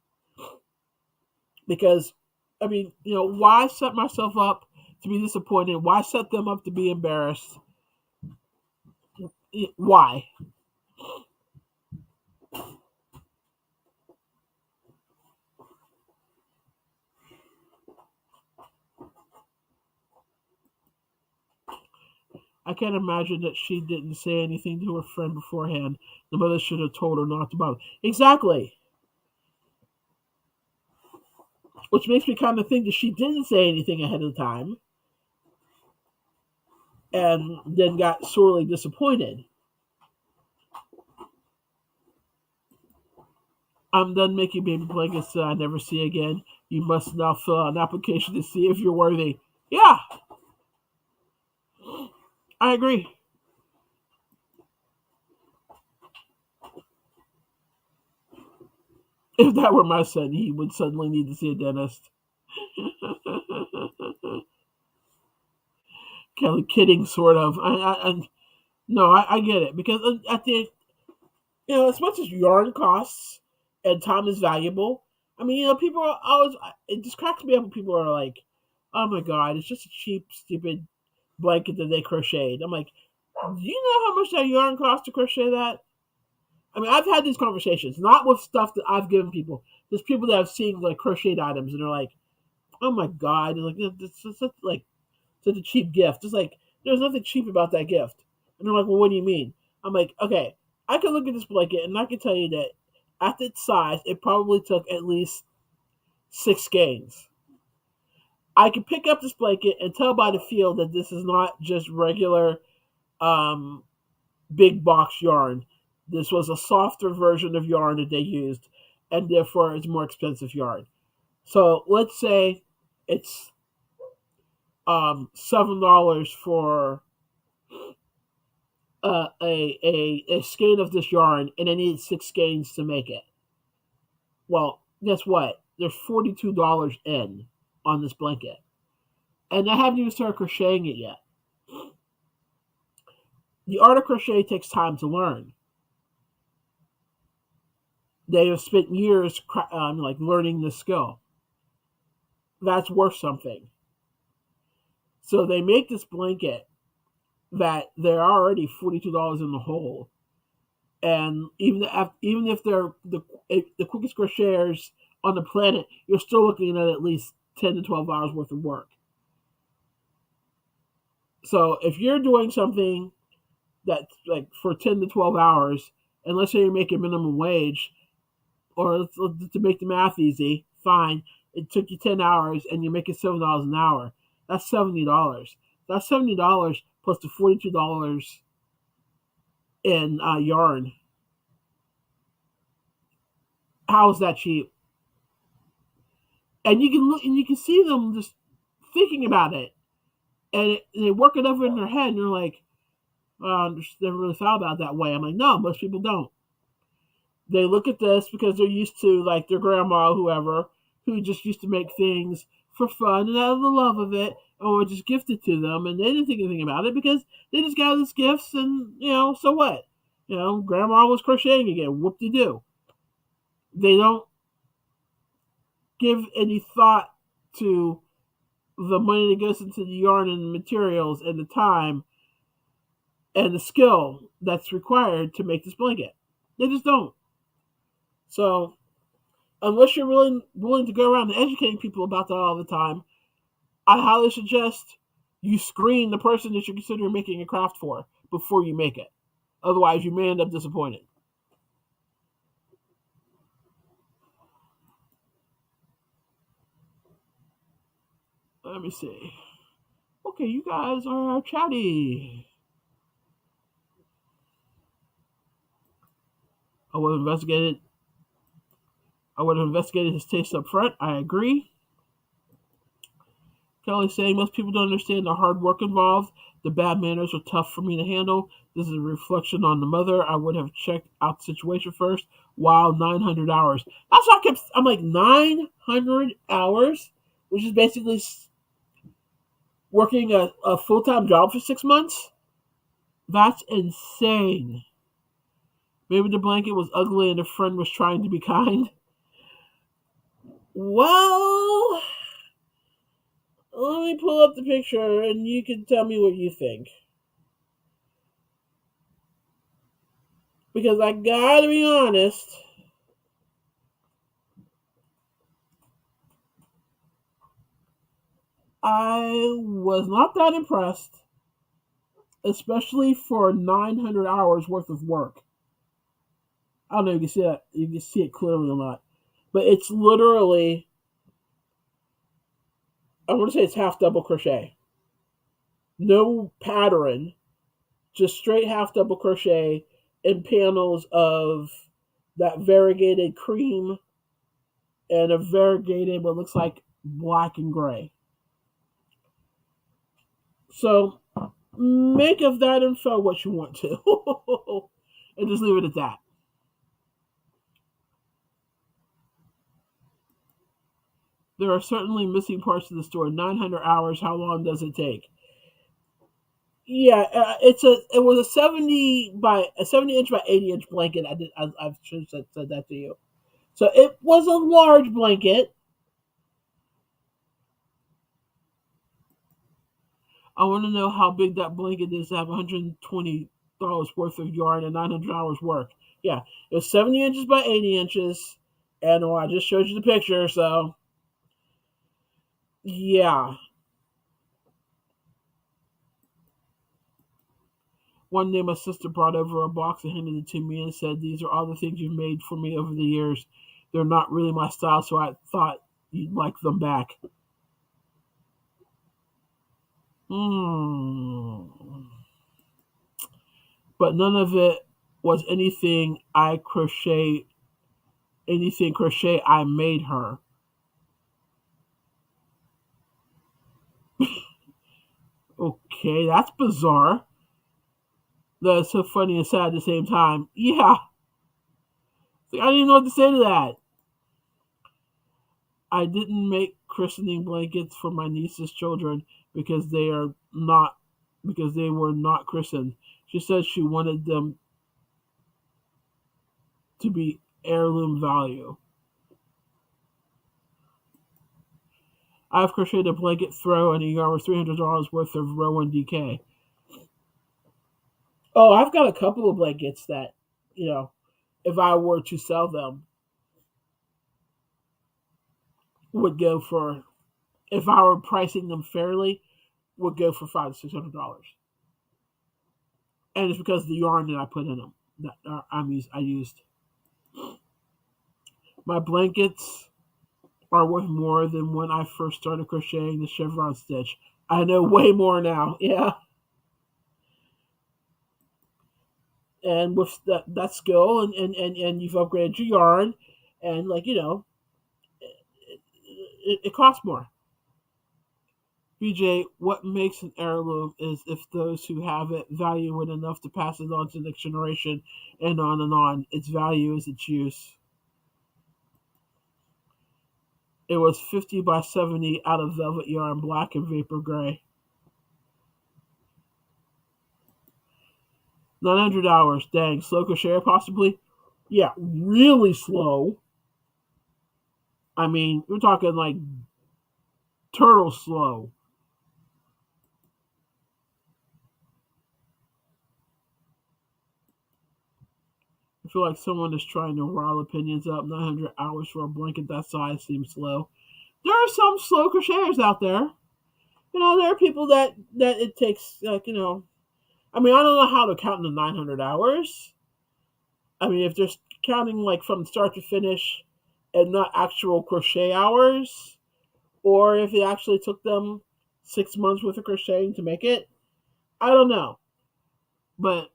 Because I mean, why set myself up to be disappointed? Why set them up to be embarrassed? Why? I can't imagine that she didn't say anything to her friend beforehand. The mother should have told her not to bother. Exactly. Which makes me kind of think that she didn't say anything ahead of time and then got sorely disappointed. I'm done making baby blankets that I never see again. You must now fill out an application to see if you're worthy. Yeah, I agree. If that were my son, he would suddenly need to see a dentist. Kind of kidding, sort of. No, I get it because at the as much as yarn costs and time is valuable, I mean, people are always. It just cracks me up when people are like, "Oh my god, it's just a cheap, stupid blanket that they crocheted." I'm like, "Do you know how much that yarn costs to crochet that?" I mean, I've had these conversations, not with stuff that I've given people. There's people that have seen like crocheted items, and they're like, "Oh my god!" They're like, "It's such a cheap gift." It's like there's nothing cheap about that gift. And they're like, "Well, what do you mean?" I'm like, "Okay, I can look at this blanket, and I can tell you that at its size, it probably took at least 6 skeins. I can pick up this blanket and tell by the feel that this is not just regular um, big box yarn. This was a softer version of yarn that they used, and therefore it's more expensive yarn. So let's say it's $7 for a skein of this yarn, and I needed 6 skeins to make it. Well, guess what? There's $42 in on this blanket, and I haven't even started crocheting it yet. The art of crochet takes time to learn. They have spent years like learning this skill. That's worth something. So they make this blanket that they're already $42 in the hole, and even if they're the quickest crocheters on the planet, you're still looking at least 10 to 12 hours worth of work. So if you're doing something that like for 10 to 12 hours, and let's say you're making minimum wage, or to make the math easy, fine, it took you 10 hours and you're making $7 an hour. That's $70. That's $70 plus the $42 in yarn. How is that cheap? And you can look and you can see them just thinking about it, and they work it over in their head, and they're like, "Oh, I never really thought about it that way." I'm like, "No, most people don't." They look at this because they're used to like their grandma, or whoever, who just used to make things for fun and out of the love of it, or just gifted to them, and they didn't think anything about it because they just got these gifts, and so what? Grandma was crocheting again. Whoop de doo. They don't give any thought to the money that goes into the yarn and the materials and the time and the skill that's required to make this blanket. They just don't. So unless you're willing to go around and educating people about that all the time, I highly suggest you screen the person that you're considering making a craft for before you make it. Otherwise, you may end up disappointed. Let me see. Okay, you guys are chatty. I would have investigated. I would have investigated his taste up front. I agree. Kelly saying most people don't understand the hard work involved. The bad manners are tough for me to handle. This is a reflection on the mother. I would have checked out the situation first. Wow, 900 hours. That's why I'm like 900 hours, which is basically working a full time job for 6 months. That's insane. Maybe the blanket was ugly and the friend was trying to be kind. Well, let me pull up the picture and you can tell me what you think. Because I gotta be honest, I was not that impressed, especially for 900 hours worth of work. I don't know if you can see that. You can see it clearly or not. But it's literally, I want to say it's half double crochet. No pattern, just straight half double crochet in panels of that variegated cream and a variegated what looks like black and gray. So make of that info what you want to. And just leave it at that. There are certainly missing parts of the story. 900 hours. How long does it take? Yeah, it was a 70 inch by 80 inch blanket. I've said that to you. So it was a large blanket. I want to know how big that blanket is to have $120 worth of yarn and 900 hours work. Yeah, it was 70 inches by 80 inches, and I just showed you the picture. So yeah, one day my sister brought over a box and handed it to me and said, "These are all the things you've made for me over the years. They're not really my style, so I thought you'd like them back." Hmm. But none of it was anything crochet I made her. Okay, that's bizarre. That's so funny and sad at the same time. Yeah, I didn't even know what to say to that. I didn't make christening blankets for my niece's children because they are not because they were not christened. She said she wanted them to be heirloom value. I've crocheted a blanket throw and a yarn with $300 worth of Rowan DK. Oh, I've got a couple of blankets that, you know, if I were to sell them, would go for if I were pricing them fairly, would go for $500 to $600, and it's because of the yarn that I put in them that I used. My blankets are worth more than when I first started crocheting the chevron stitch. I know way more now. Yeah, and with that skill and you've upgraded your yarn, and like it costs more. BJ, what makes an heirloom is if those who have it value it enough to pass it on to the next generation and on and on. Its value is its use. It was 50 by 70 out of velvet yarn, black and vapor gray. 900 hours. Dang. Slow crochet, possibly? Yeah, really slow. I mean, we're talking like turtle slow. I feel like someone is trying to rile opinions up. 900 hours for a blanket that size seems slow. There are some slow crocheters out there. There are people that it takes, I mean, I don't know how to count the 900 hours. I mean, if they're counting like from start to finish and not actual crochet hours, or if it actually took them 6 months worth of crocheting to make it, I don't know. But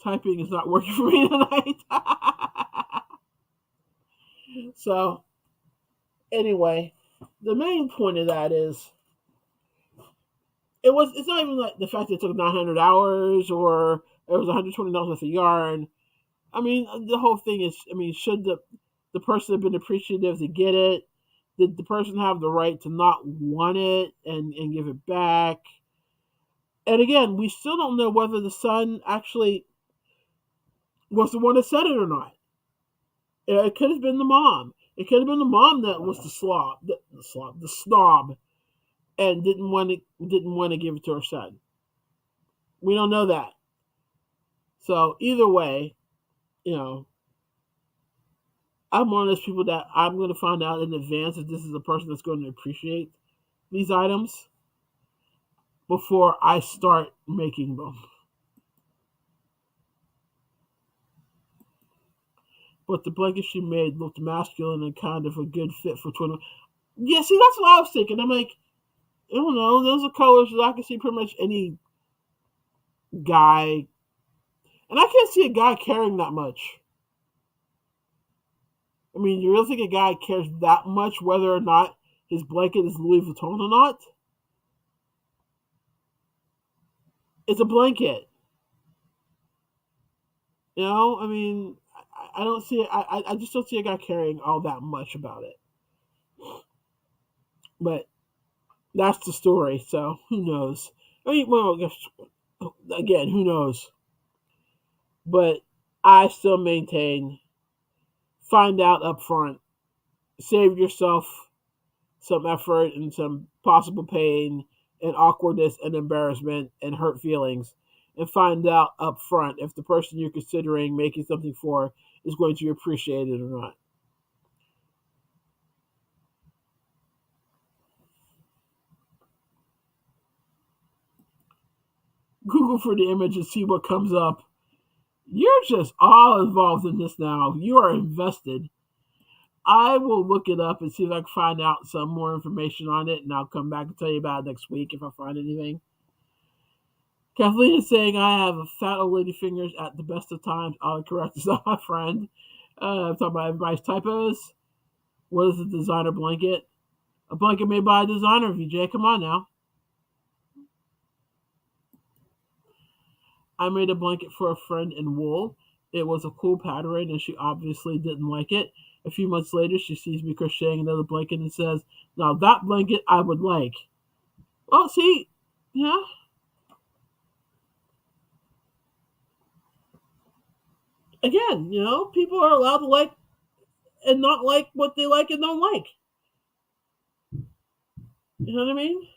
typing is not working for me tonight. So Anyway, the main point of that is it's not even like the fact that it took 900 hours or it was $120 worth of yarn. I mean, the whole thing is, I mean, should the person have been appreciative to get it? Did the person have the right to not want it and give it back? And again, we still don't know whether the son actually was the one that said it or not. It could have been the mom. It could have been the mom that was the snob, and didn't want to give it to her son. We don't know that. So either way, you know, I'm one of those people that I'm going to find out in advance if this is a person that's going to appreciate these items before I start making them. But the blanket she made looked masculine and kind of a good fit for twin. Yeah, see, that's what I was thinking. I'm like, I don't know. Those are colors that I can see pretty much any guy, and I can't see a guy caring that much. I mean, you really think a guy cares that much whether or not his blanket is Louis Vuitton or not? It's a blanket. You know, I mean, I don't see. I just don't see a guy caring all that much about it. But that's the story. So who knows? I mean, well, I guess, again, who knows? But I still maintain: find out up front, save yourself some effort and some possible pain and awkwardness and embarrassment and hurt feelings, and find out up front if the person you're considering making something for is going to appreciate it or not. Google for the image and see what comes up. You're just all involved in this now. You are invested. I will look it up and see if I can find out some more information on it, and I'll come back and tell you about it next week if I find anything. Kathleen is saying I have a fat old lady fingers at the best of times. Autocorrect is not my friend. I'm talking about everybody's typos. What is a designer blanket? A blanket made by a designer, VJ. Come on now. I made a blanket for a friend in wool. It was a cool pattern, and she obviously didn't like it. A few months later, she sees me crocheting another blanket and says, "Now that blanket I would like." Well, see, yeah, again, people are allowed to like and not like what they like and don't like. You know what I mean?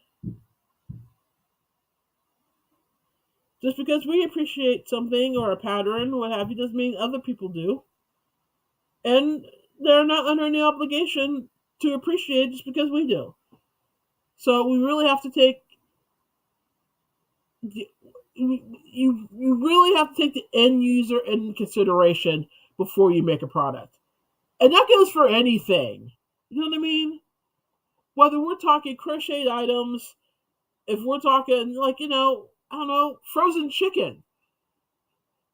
Just because we appreciate something or a pattern, what have you, doesn't mean other people do. And they're not under any obligation to appreciate just because we do. So we really have to take you really have to take the end user in consideration before you make a product. And that goes for anything. You know what I mean? Whether we're talking crocheted items, if we're talking like, I don't know, frozen chicken.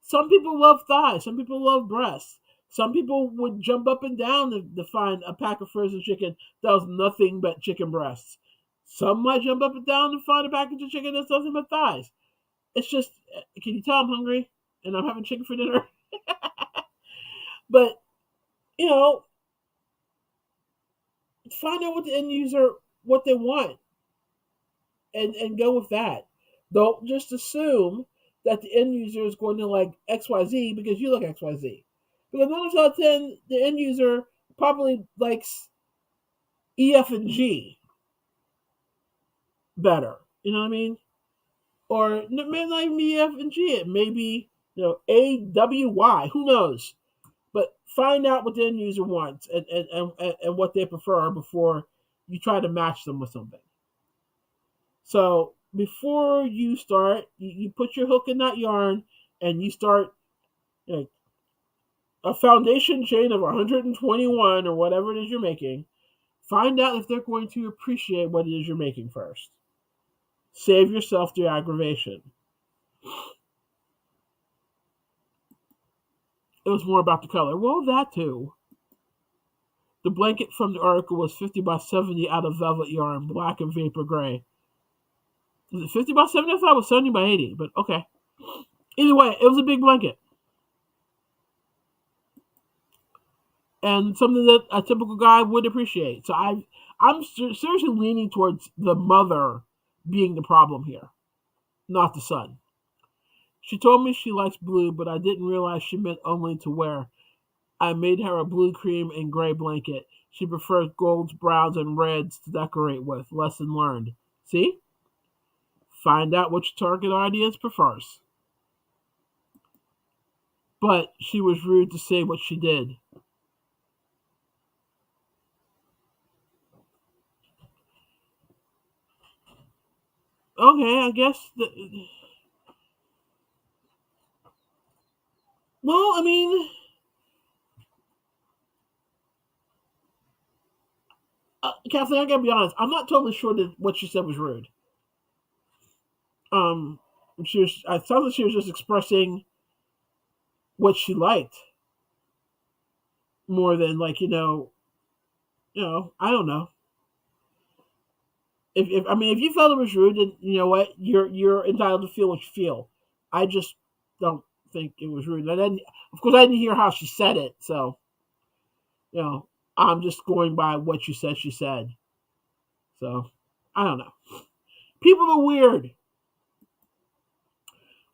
Some people love thighs, some people love breasts. Some people would jump up and down to find a pack of frozen chicken that was nothing but chicken breasts. Some might jump up and down to find a package of chicken that's nothing but thighs. It's just, can you tell I'm hungry and I'm having chicken for dinner? But, you know, find out what the end user, what they want, and go with that. Don't just assume that the end user is going to like XYZ because you like XYZ. Because 9 out of 10, the end user probably likes E, F, and G better. You know what I mean? Or it may not even be E, F, and G. It may be, A, W, Y. Who knows? But find out what the end user wants and what they prefer before you try to match them with something. So before you start, you put your hook in that yarn and you start, a foundation chain of 121 or whatever it is you're making. Find out if they're going to appreciate what it is you're making first. Save yourself the aggravation. It was more about the color. Well, that too. The blanket from the article was 50 by 70 out of velvet yarn, black and vapor gray. Was it 50 by 70? I thought it was 70 by 80, but okay. Either way, it was a big blanket. And something that a typical guy would appreciate. So I'm seriously leaning towards the mother being the problem here, not the son. She told me she likes blue, but I didn't realize she meant only to wear. I made her a blue, cream, and gray blanket. She prefers golds, browns, and reds to decorate with. Lesson learned. See? Find out what your target audience prefers. But she was rude to say what she did. Okay, I guess. Well, I mean, Kathleen, I gotta be honest. I'm not totally sure that what she said was rude. Um, she was. I thought that she was just expressing what she liked more than like I don't know. If I mean, if you felt it was rude, then you know what, you're entitled to feel what you feel. I just don't think it was rude. And then, of course, I didn't hear how she said it, so you know, I'm just going by what you said. She said. So I don't know. People are weird.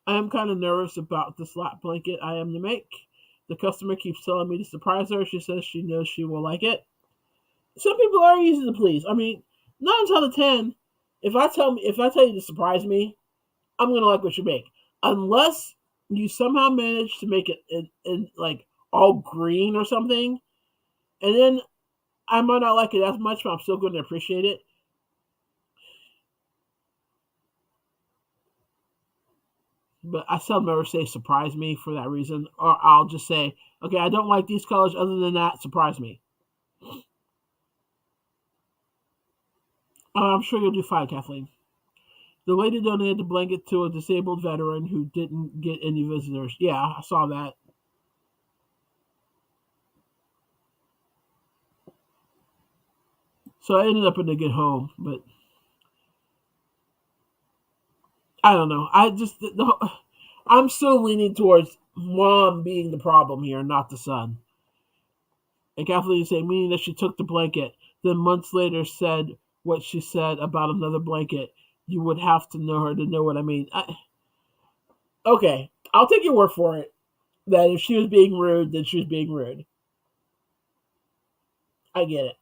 I am kind of nervous about this lap blanket I am to make. The customer keeps telling me to surprise her. She says she knows she will like it. Some people are easy to please. I mean, 9 out of 10, if I tell you to surprise me, I'm gonna like what you make, unless you somehow manage to make it in like all green or something, and then I might not like it as much, but I'm still going to appreciate it. But I seldom ever say surprise me for that reason, or I'll just say, okay, I don't like these colors. Other than that, surprise me. I'm sure you'll do fine, Kathleen. The lady donated the blanket to a disabled veteran who didn't get any visitors. Yeah, I saw that. So I ended up in a good home, but I don't know. I'm still leaning towards mom being the problem here, not the son. And Kathleen said, meaning that she took the blanket, then months later said what she said about another blanket. You would have to know her to know what I mean. Okay, I'll take your word for it that if she was being rude, then she was being rude. I get it.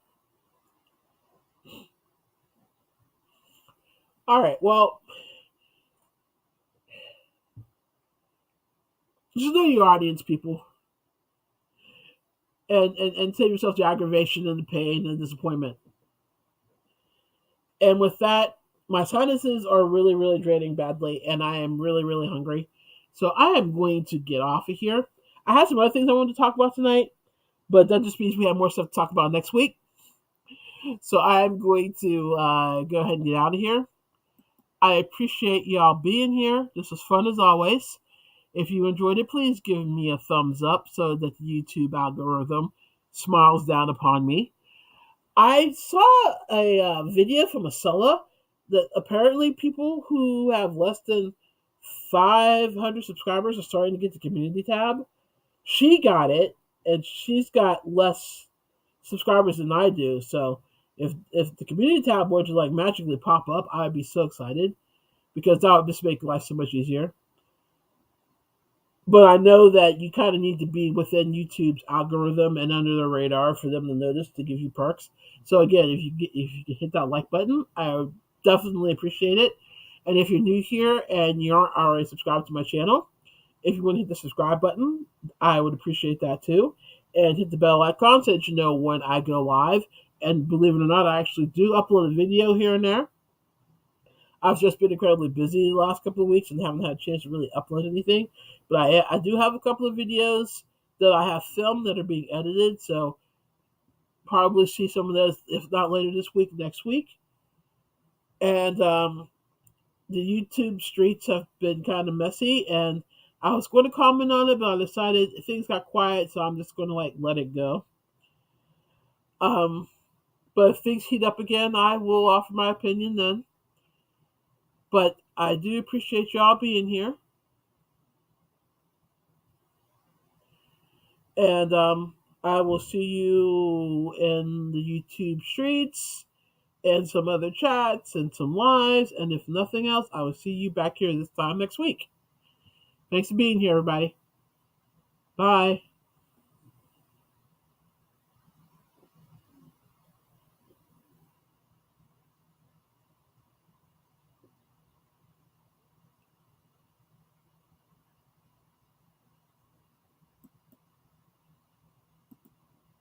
All right, well, just know your audience, people, and save yourself the aggravation and the pain and disappointment. And with that, my sinuses are really, really draining badly, and I am really, really hungry. So I am going to get off of here. I have some other things I wanted to talk about tonight, but that just means we have more stuff to talk about next week. So I'm going to go ahead and get out of here. I appreciate y'all being here. This was fun as always. If you enjoyed it, please give me a thumbs up so that the YouTube algorithm smiles down upon me. I saw a video from Acela that apparently people who have less than 500 subscribers are starting to get the community tab. She got it, and she's got less subscribers than I do. So if the community tab were to like magically pop up, I'd be so excited because that would just make life so much easier. But I know that you kind of need to be within YouTube's algorithm and under the radar for them to notice to give you perks. So again, if you can hit that like button, I would definitely appreciate it. And if you're new here and you aren't already subscribed to my channel, if you want to hit the subscribe button, I would appreciate that too. And hit the bell icon so that you know when I go live. And believe it or not, I actually do upload a video here and there. I've just been incredibly busy the last couple of weeks and haven't had a chance to really upload anything. But I do have a couple of videos that I have filmed that are being edited. So probably see some of those, if not later this week, next week. And the YouTube streets have been kind of messy. And I was going to comment on it, but I decided things got quiet. So I'm just going to like let it go. Um, but if things heat up again, I will offer my opinion then. But I do appreciate y'all being here. And I will see you in the YouTube streets and some other chats and some lives. And if nothing else, I will see you back here this time next week. Thanks for being here, everybody. Bye.